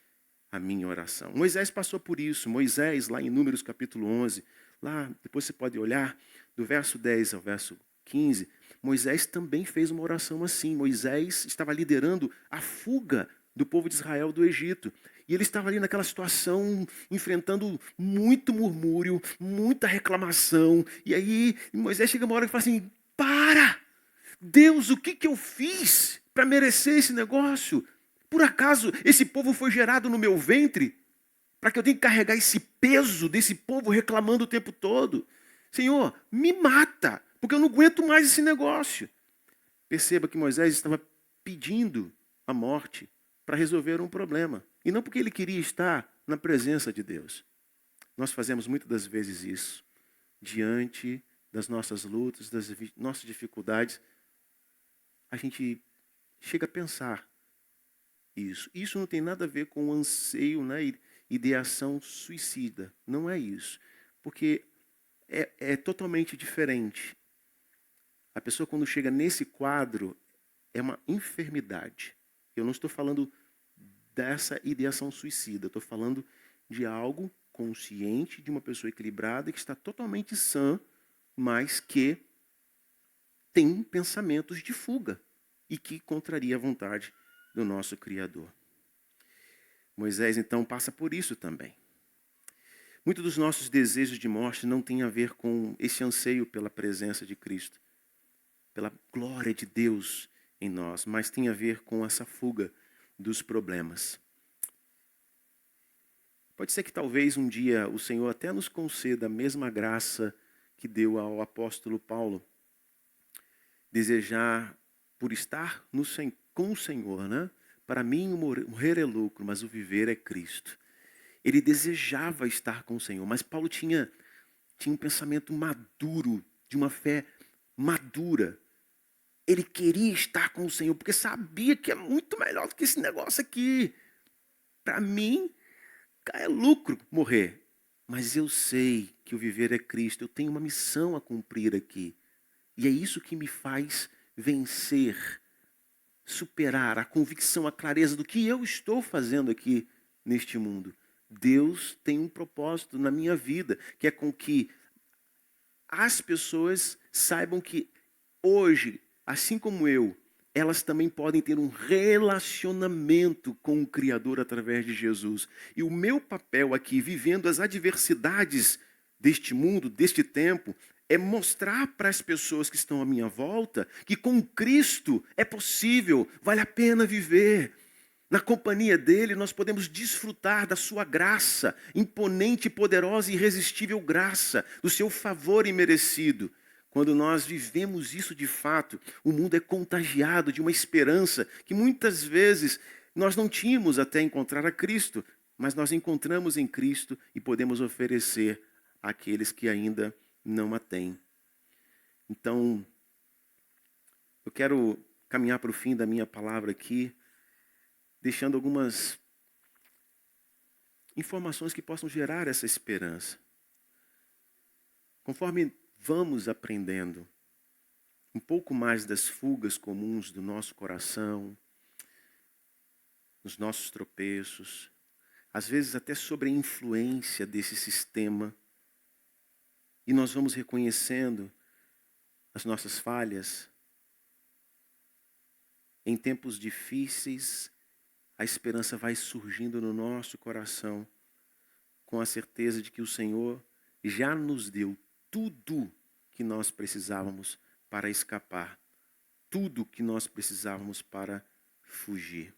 a minha oração. Moisés passou por isso. Moisés, lá em Números capítulo 11, lá, depois você pode olhar, do verso 10 ao verso 15, Moisés também fez uma oração assim. Moisés estava liderando a fuga do povo de Israel do Egito. E ele estava ali naquela situação, enfrentando muito murmúrio, muita reclamação. E aí Moisés chega uma hora e fala assim: para! Deus, o que eu fiz para merecer esse negócio? Por acaso esse povo foi gerado no meu ventre para que eu tenha que carregar esse peso desse povo reclamando o tempo todo? Senhor, me mata, porque eu não aguento mais esse negócio. Perceba que Moisés estava pedindo a morte para resolver um problema. E não porque ele queria estar na presença de Deus. Nós fazemos muitas das vezes isso. Diante das nossas lutas, das nossas dificuldades, a gente chega a pensar isso. Isso não tem nada a ver com o anseio, né, ideação suicida. Não é isso. Porque é totalmente diferente. A pessoa, quando chega nesse quadro, é uma enfermidade. Eu não estou falando dessa ideação suicida. Eu estou falando de algo consciente, de uma pessoa equilibrada, que está totalmente sã, mas que tem pensamentos de fuga e que contraria a vontade do nosso Criador. Moisés, então, passa por isso também. Muitos dos nossos desejos de morte não têm a ver com esse anseio pela presença de Cristo, pela glória de Deus em nós, mas tem a ver com essa fuga dos problemas. Pode ser que talvez um dia o Senhor até nos conceda a mesma graça que deu ao apóstolo Paulo, desejar por estar com o Senhor, né? Para mim, o morrer é lucro, mas o viver é Cristo. Ele desejava estar com o Senhor, mas Paulo tinha um pensamento maduro, de uma fé madura. Ele queria estar com o Senhor, porque sabia que é muito melhor do que esse negócio aqui. Para mim, é lucro morrer. Mas eu sei que o viver é Cristo. Eu tenho uma missão a cumprir aqui. E é isso que me faz vencer, superar a convicção, a clareza do que eu estou fazendo aqui neste mundo. Deus tem um propósito na minha vida, que é com que as pessoas saibam que hoje, assim como eu, elas também podem ter um relacionamento com o Criador através de Jesus. E o meu papel aqui, vivendo as adversidades deste mundo, deste tempo, é mostrar para as pessoas que estão à minha volta que com Cristo é possível, vale a pena viver. Na companhia dele, nós podemos desfrutar da sua graça, imponente, poderosa e irresistível graça, do seu favor imerecido. Quando nós vivemos isso de fato, o mundo é contagiado de uma esperança que muitas vezes nós não tínhamos até encontrar a Cristo, mas nós encontramos em Cristo e podemos oferecer àqueles que ainda não a têm. Então, eu quero caminhar para o fim da minha palavra aqui, deixando algumas informações que possam gerar essa esperança. Conforme vamos aprendendo um pouco mais das fugas comuns do nosso coração, nos nossos tropeços, às vezes até sobre a influência desse sistema, e nós vamos reconhecendo as nossas falhas. Em tempos difíceis, a esperança vai surgindo no nosso coração, com a certeza de que o Senhor já nos deu tudo que nós precisávamos para escapar, tudo que nós precisávamos para fugir.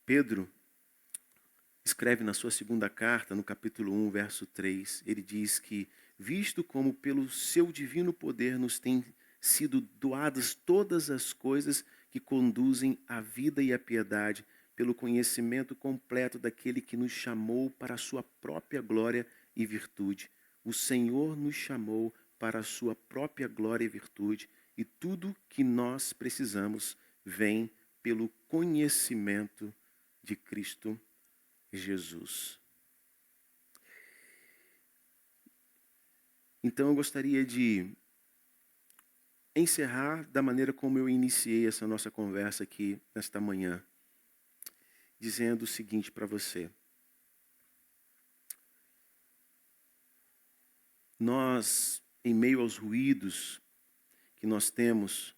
Pedro escreve na sua segunda carta, no capítulo 1, verso 3, ele diz que, visto como pelo seu divino poder nos têm sido doadas todas as coisas que conduzem à vida e à piedade, pelo conhecimento completo daquele que nos chamou para a sua própria glória e virtude. O Senhor nos chamou para a sua própria glória e virtude, e tudo que nós precisamos vem pelo conhecimento de Cristo Jesus. Então eu gostaria de encerrar da maneira como eu iniciei essa nossa conversa aqui nesta manhã, dizendo o seguinte para você. Nós, em meio aos ruídos que nós temos,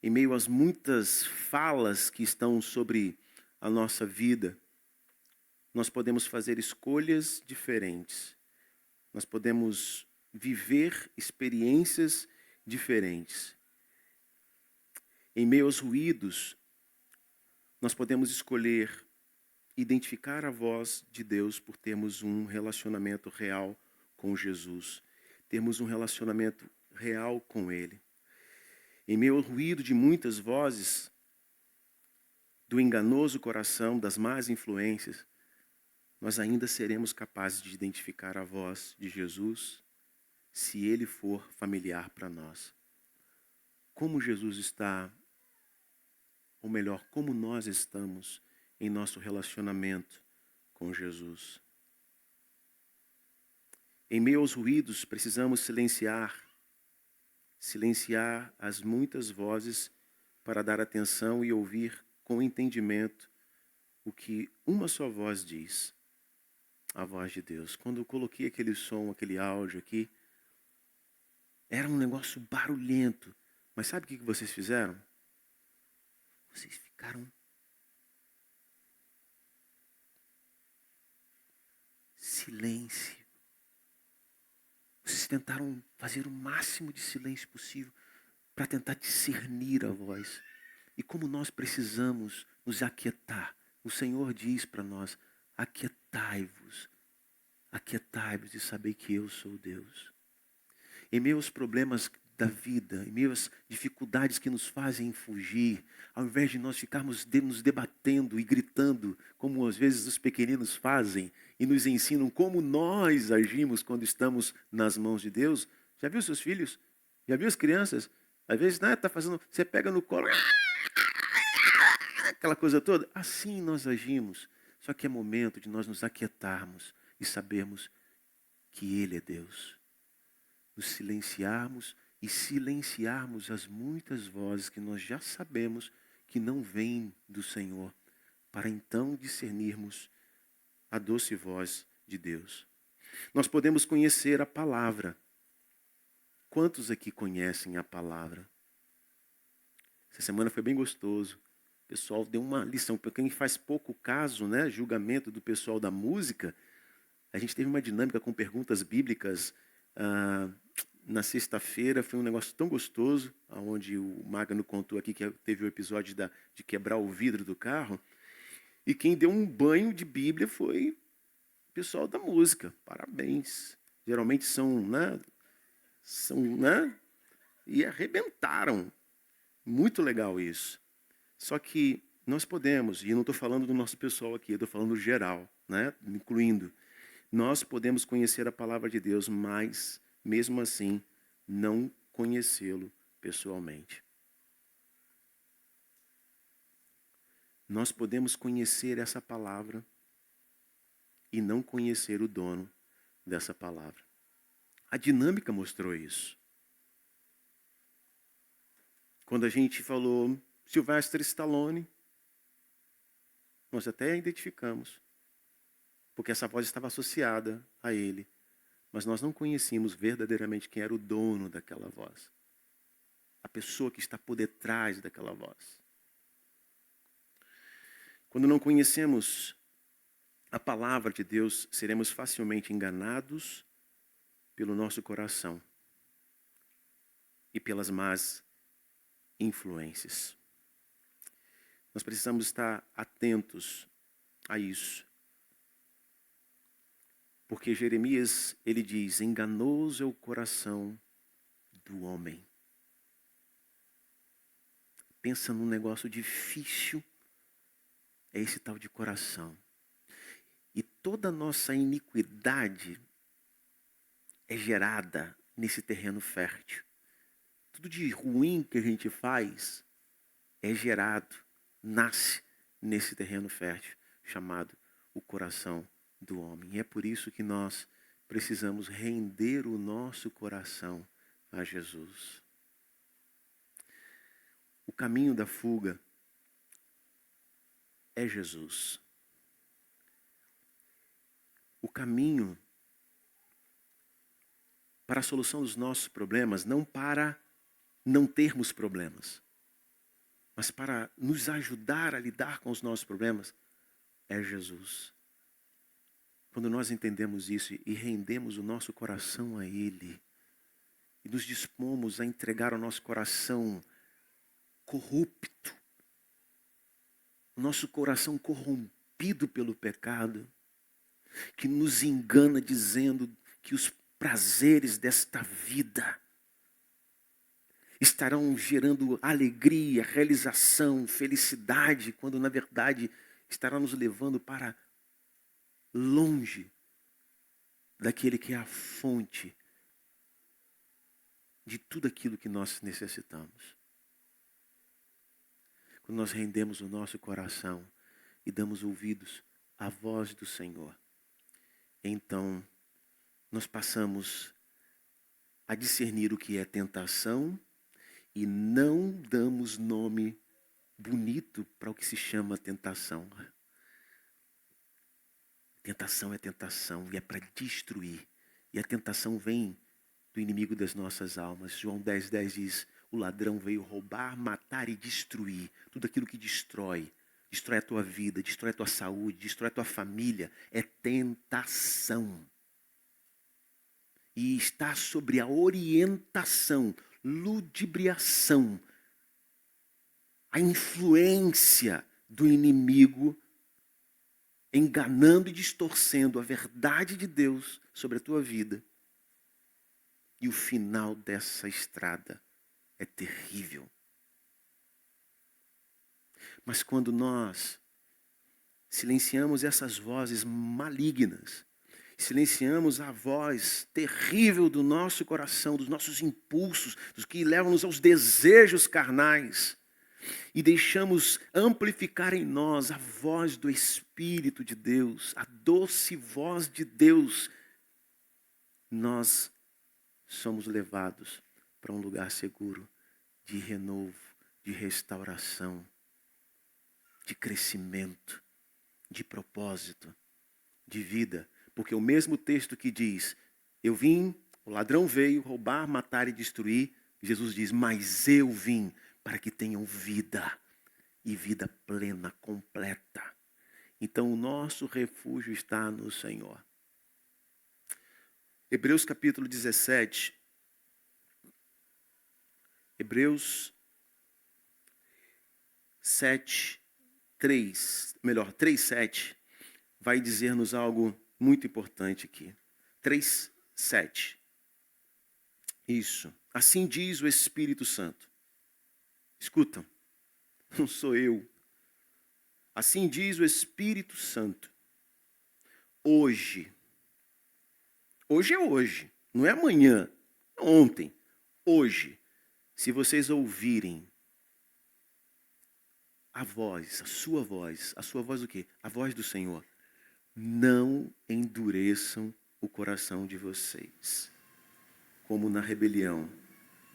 em meio às muitas falas que estão sobre a nossa vida, nós podemos fazer escolhas diferentes. Nós podemos viver experiências diferentes. Em meio aos ruídos, nós podemos escolher identificar a voz de Deus por termos um relacionamento real com Jesus, termos um relacionamento real com Ele. Em meio ao ruído de muitas vozes, do enganoso coração, das más influências, nós ainda seremos capazes de identificar a voz de Jesus, se Ele for familiar para nós. Como Jesus está, ou melhor, como nós estamos em nosso relacionamento com Jesus. Em meio aos ruídos, precisamos silenciar as muitas vozes para dar atenção e ouvir com entendimento o que uma só voz diz, a voz de Deus. Quando eu coloquei aquele som, aquele áudio aqui, era um negócio barulhento, mas sabe o que vocês fizeram? Vocês ficaram silêncio. Vocês tentaram fazer o máximo de silêncio possível para tentar discernir a voz. E como nós precisamos nos aquietar. O Senhor diz para nós, aquietai-vos e sabei que eu sou Deus. Em meio aos problemas da vida, em meio às dificuldades que nos fazem fugir, ao invés de nós ficarmos nos debatendo e gritando, como às vezes os pequeninos fazem, e nos ensinam como nós agimos quando estamos nas mãos de Deus. Já viu seus filhos? Já viu as crianças? Às vezes, tá fazendo, você pega no colo, aquela coisa toda. Assim nós agimos. Só que é momento de nós nos aquietarmos e sabermos que Ele é Deus. Nos silenciarmos e silenciarmos as muitas vozes que nós já sabemos que não vêm do Senhor, para então discernirmos a doce voz de Deus. Nós podemos conhecer a palavra. Quantos aqui conhecem a palavra? Essa semana foi bem gostoso. O pessoal deu uma lição. Para quem faz pouco caso, né, julgamento do pessoal da música, a gente teve uma dinâmica com perguntas bíblicas. Na sexta-feira foi um negócio tão gostoso, onde o Magno contou aqui que teve o episódio de quebrar o vidro do carro. E quem deu um banho de Bíblia foi o pessoal da música. Parabéns. Geralmente são, né? E arrebentaram. Muito legal isso. Só que nós podemos, e eu não estou falando do nosso pessoal aqui, eu estou falando geral, né? Incluindo. Nós podemos conhecer a palavra de Deus, mas, mesmo assim, não conhecê-lo pessoalmente. Nós podemos conhecer essa palavra e não conhecer o dono dessa palavra. A dinâmica mostrou isso. Quando a gente falou Sylvester Stallone, nós até identificamos, porque essa voz estava associada a ele, mas nós não conhecíamos verdadeiramente quem era o dono daquela voz, a pessoa que está por detrás daquela voz. Quando não conhecemos a palavra de Deus, seremos facilmente enganados pelo nosso coração e pelas más influências. Nós precisamos estar atentos a isso. Porque Jeremias, ele diz, enganoso é o coração do homem. Pensa num negócio difícil, é esse tal de coração. E toda a nossa iniquidade é gerada nesse terreno fértil. Tudo de ruim que a gente faz é gerado, nasce nesse terreno fértil, chamado o coração do homem. E é por isso que nós precisamos render o nosso coração a Jesus. O caminho da fuga é Jesus. O caminho para a solução dos nossos problemas, não para não termos problemas, mas para nos ajudar a lidar com os nossos problemas, é Jesus. Quando nós entendemos isso e rendemos o nosso coração a Ele, e nos dispomos a entregar o nosso coração corrupto, o nosso coração corrompido pelo pecado, que nos engana dizendo que os prazeres desta vida estarão gerando alegria, realização, felicidade, quando na verdade estará nos levando para longe daquele que é a fonte de tudo aquilo que nós necessitamos. Quando nós rendemos o nosso coração e damos ouvidos à voz do Senhor, então nós passamos a discernir o que é tentação e não damos nome bonito para o que se chama tentação. Tentação é tentação e é para destruir. E a tentação vem do inimigo das nossas almas. João 10:10 diz, o ladrão veio roubar, matar e destruir. Tudo aquilo que destrói a tua vida, destrói a tua saúde, destrói a tua família, é tentação. E está sobre a orientação, ludibriação, a influência do inimigo, enganando e distorcendo a verdade de Deus sobre a tua vida, E o final dessa estrada é terrível. Mas quando nós silenciamos essas vozes malignas, silenciamos a voz terrível do nosso coração, dos nossos impulsos, dos que levam-nos aos desejos carnais, e deixamos amplificar em nós a voz do Espírito de Deus, a doce voz de Deus, nós somos levados para um lugar seguro de renovo, de restauração, de crescimento, de propósito, de vida. Porque o mesmo texto que diz, eu vim, o ladrão veio roubar, matar e destruir, Jesus diz, mas eu vim para que tenham vida, e vida plena, completa. Então o nosso refúgio está no Senhor. Hebreus capítulo 17. Hebreus 3:7, vai dizer-nos algo muito importante aqui. 3:7. Isso. Assim diz o Espírito Santo. Escutam, não sou eu. Assim diz o Espírito Santo. Hoje é hoje, não é amanhã, é ontem. Hoje, se vocês ouvirem a sua voz o quê? A voz do Senhor. Não endureçam o coração de vocês, como na rebelião,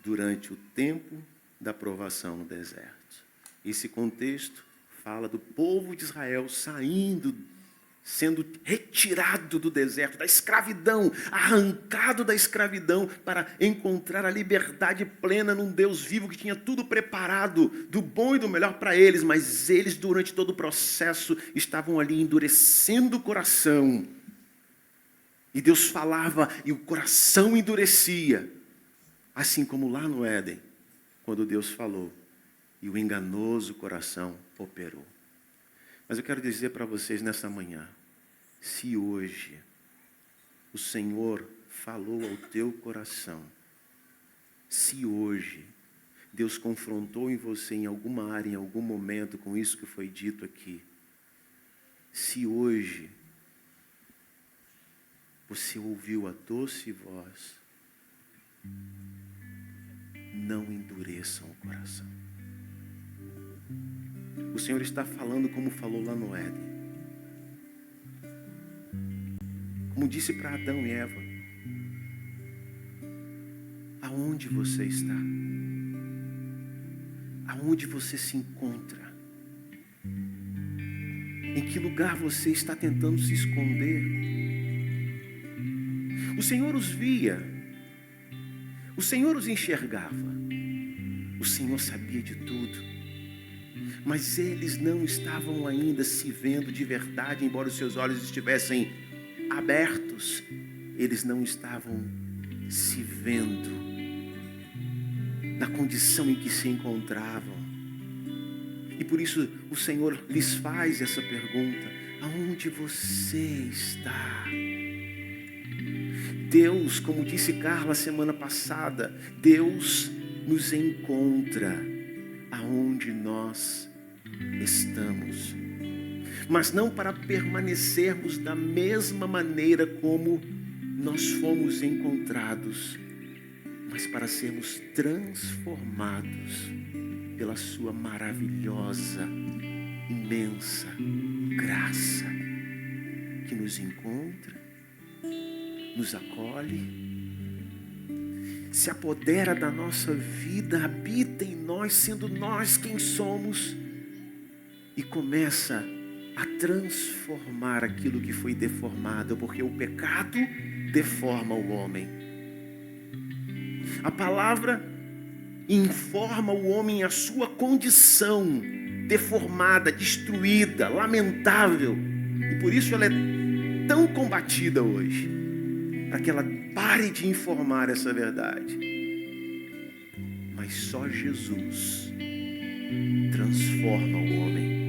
durante o tempo da provação no deserto. Esse contexto fala do povo de Israel sendo retirado do deserto, da escravidão, arrancado da escravidão para encontrar a liberdade plena num Deus vivo que tinha tudo preparado, do bom e do melhor para eles, mas eles durante todo o processo estavam ali endurecendo o coração. E Deus falava e o coração endurecia, assim como lá no Éden, quando Deus falou e o enganoso coração operou. Mas eu quero dizer para vocês nessa manhã, se hoje o Senhor falou ao teu coração, se hoje Deus confrontou em você em alguma área, em algum momento com isso que foi dito aqui, se hoje você ouviu a doce voz, não endureçam o coração. O Senhor está falando como falou lá no Éden. Como disse para Adão e Eva. Aonde você está? Aonde você se encontra? Em que lugar você está tentando se esconder? O Senhor os via. O Senhor os enxergava. O Senhor sabia de tudo. Mas eles não estavam ainda se vendo de verdade, embora os seus olhos estivessem abertos. Eles não estavam se vendo na condição em que se encontravam. E por isso o Senhor lhes faz essa pergunta: aonde você está? Deus, como disse Carla semana passada, Deus nos encontra aonde nós estamos, mas não para permanecermos da mesma maneira como nós fomos encontrados, mas para sermos transformados pela sua maravilhosa, imensa graça que nos encontra, nos acolhe, se apodera da nossa vida, habita em nós, sendo nós quem somos, e começa a transformar aquilo que foi deformado, porque o pecado deforma o homem. A palavra informa o homem a sua condição deformada, destruída, lamentável, e por isso ela é tão combatida hoje, para que ela pare de informar essa verdade. Mas só Jesus transforma o homem,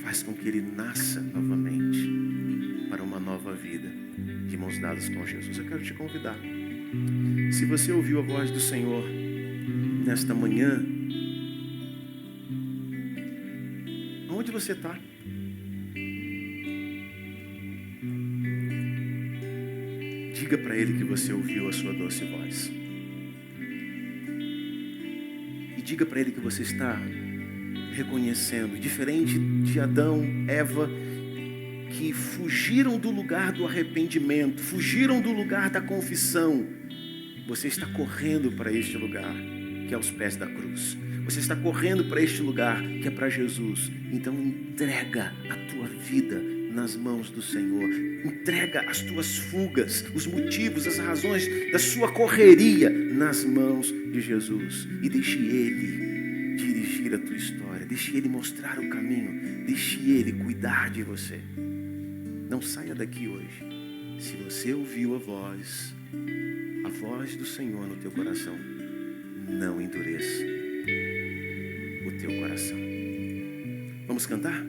faz com que ele nasça novamente para uma nova vida, de mãos dadas com Jesus. Eu quero te convidar. Se você ouviu a voz do Senhor nesta manhã, onde você está? Diga para Ele que você ouviu a sua doce voz. E diga para Ele que você está reconhecendo, diferente de Adão, Eva, que fugiram do lugar do arrependimento, fugiram do lugar da confissão. Você está correndo para este lugar, que é aos pés da cruz. Você está correndo para este lugar, que é para Jesus. Então entrega a tua vida nas mãos do Senhor. Entrega as tuas fugas, os motivos, as razões da sua correria nas mãos de Jesus. E deixe Ele dirigir a tua história. Deixe Ele mostrar o caminho. Deixe Ele cuidar de você. Não saia daqui hoje. Se você ouviu a voz do Senhor no teu coração, não endureça o teu coração. Vamos cantar?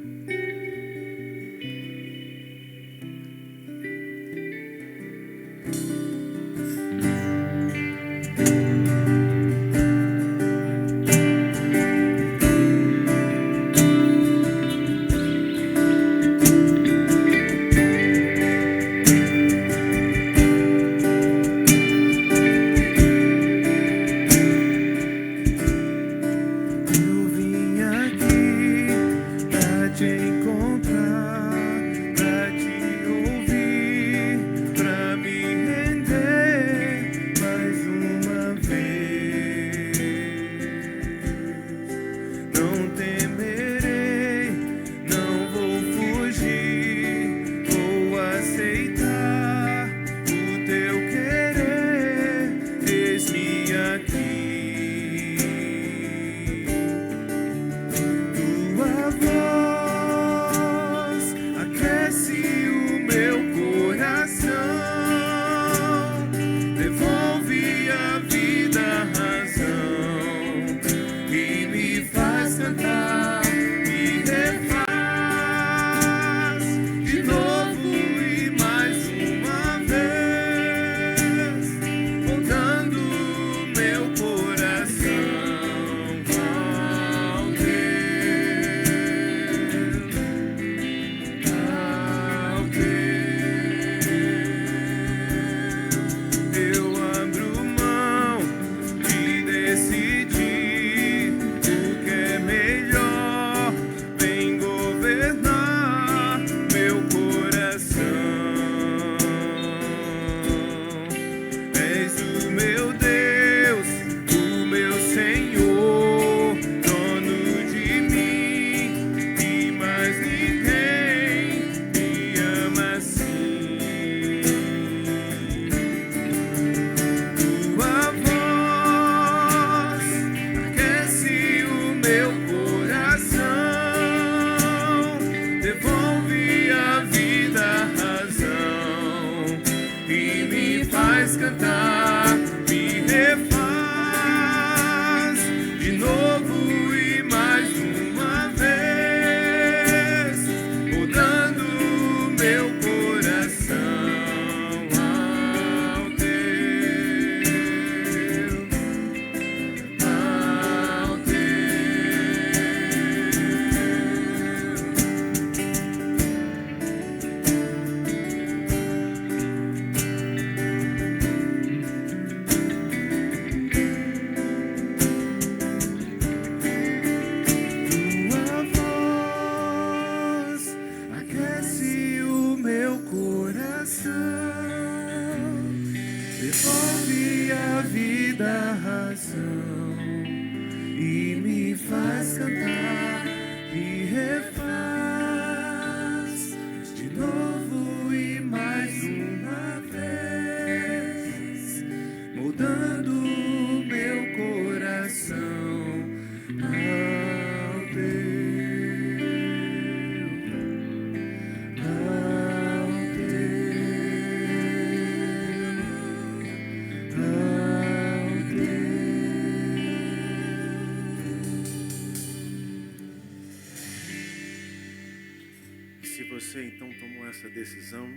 Você então tomou essa decisão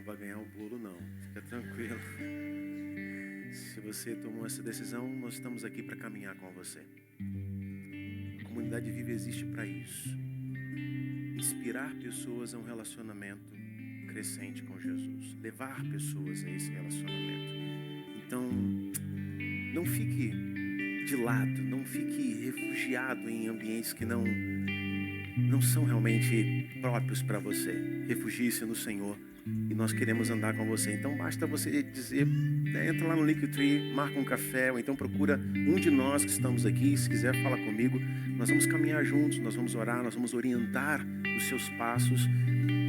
vai ganhar o bolo, não. Fica tranquilo. Se você tomou essa decisão, nós estamos aqui para caminhar com você. A comunidade viva existe para isso. Inspirar pessoas a um relacionamento crescente com Jesus. Levar pessoas a esse relacionamento. Então, não fique de lado, não fique refugiado em ambientes que não são realmente próprios para você. Refugie-se no Senhor e nós queremos andar com você. Então basta você dizer, entra lá no Linktree, marca um café, ou então procura um de nós que estamos aqui. Se quiser falar comigo, nós vamos caminhar juntos, nós vamos orar, nós vamos orientar os seus passos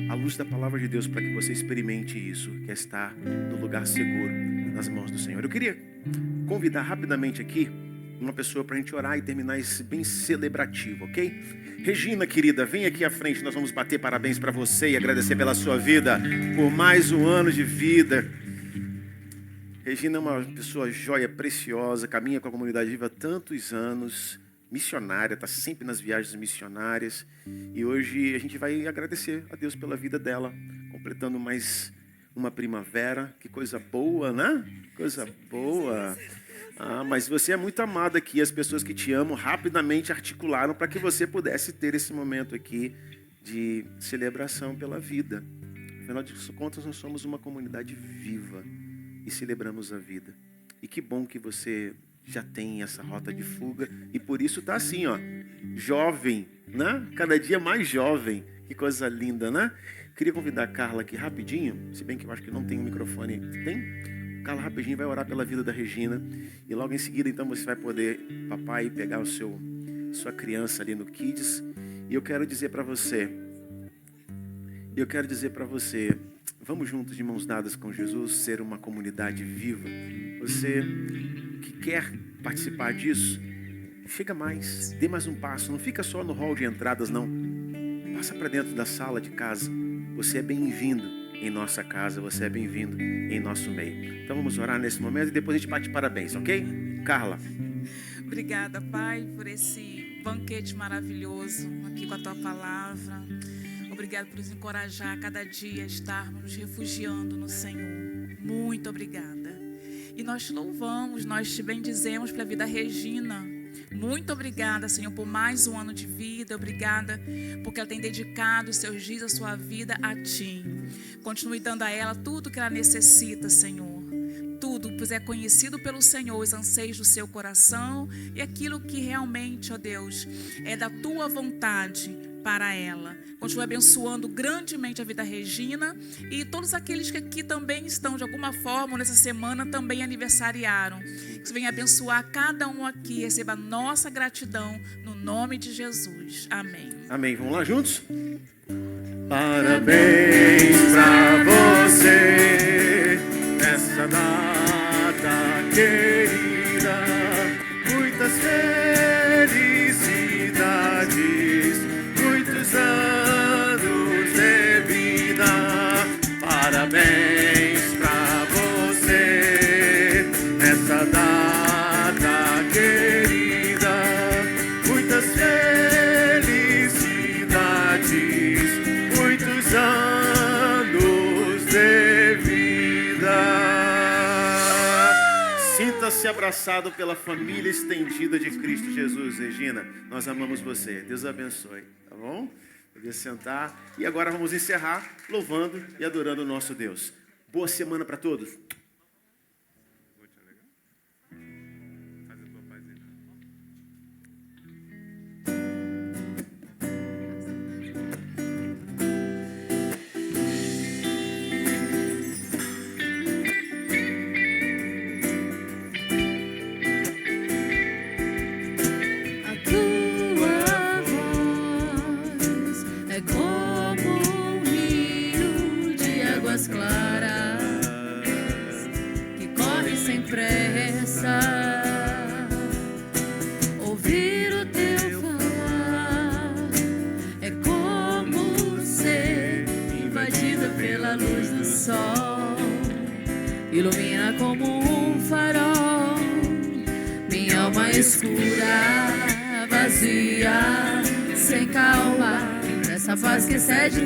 à luz da palavra de Deus, para que você experimente isso, que é estar no lugar seguro, nas mãos do Senhor. Eu queria convidar rapidamente aqui uma pessoa para a gente orar e terminar esse bem celebrativo, ok? Regina, querida, vem aqui à frente, nós vamos bater parabéns para você e agradecer pela sua vida, por mais um ano de vida. Regina é uma pessoa joia, preciosa, caminha com a comunidade viva há tantos anos, missionária, está sempre nas viagens missionárias, e hoje a gente vai agradecer a Deus pela vida dela, completando mais uma primavera. Que coisa boa, né? Coisa boa. Mas você é muito amada aqui. As pessoas que te amam rapidamente articularam para que você pudesse ter esse momento aqui de celebração pela vida. Afinal de contas, nós somos uma comunidade viva e celebramos a vida. E que bom que você já tem essa rota de fuga e por isso está assim, ó, jovem, né? Cada dia mais jovem. Que coisa linda, né? Queria convidar a Carla aqui rapidinho, se bem que eu acho que não tem um microfone. Tem? Carla rapidinho vai orar pela vida da Regina e logo em seguida então você vai poder, papai, pegar sua criança ali no Kids. E eu quero dizer para você, vamos juntos de mãos dadas com Jesus, ser uma comunidade viva. Você que quer participar disso, chega mais, dê mais um passo, não fica só no hall de entradas, não. Passa para dentro da sala de casa. Você é bem-vindo em nossa casa, você é bem-vindo em nosso meio. Então vamos orar nesse momento e depois a gente bate parabéns, ok? Carla. Obrigada, Pai, por esse banquete maravilhoso aqui com a Tua Palavra. Obrigado por nos encorajar a cada dia a estarmos nos refugiando no Senhor. Muito obrigada. E nós te louvamos, nós te bendizemos pela vida da Regina. Muito obrigada, Senhor, por mais um ano de vida. Obrigada porque ela tem dedicado os seus dias, a sua vida a Ti. Continue dando a ela tudo que ela necessita, Senhor. Tudo, pois é conhecido pelo Senhor os anseios do seu coração e aquilo que realmente, ó Deus, é da Tua vontade para ela. Continue abençoando grandemente a vida da Regina e todos aqueles que aqui também estão, de alguma forma, nessa semana também aniversariaram. Que você venha abençoar cada um aqui, receba a nossa gratidão no nome de Jesus. Amém. Amém. Vamos lá juntos? Parabéns pra você nessa data querida, muitas felicidades, muitos anos de vida. Parabéns pra você nessa data querida, muitas felicidades, muitos anos de vida. Sinta-se abraçado pela família estendida de Cristo Jesus, Regina. Nós amamos você. Deus abençoe, tá bom? Podia sentar. E agora vamos encerrar louvando e adorando o nosso Deus. Boa semana para todos. Claras que correm sem pressa, ouvir o teu falar é como ser invadida pela luz do sol, ilumina como um farol minha alma escura, vazia, sem calma, essa paz que excede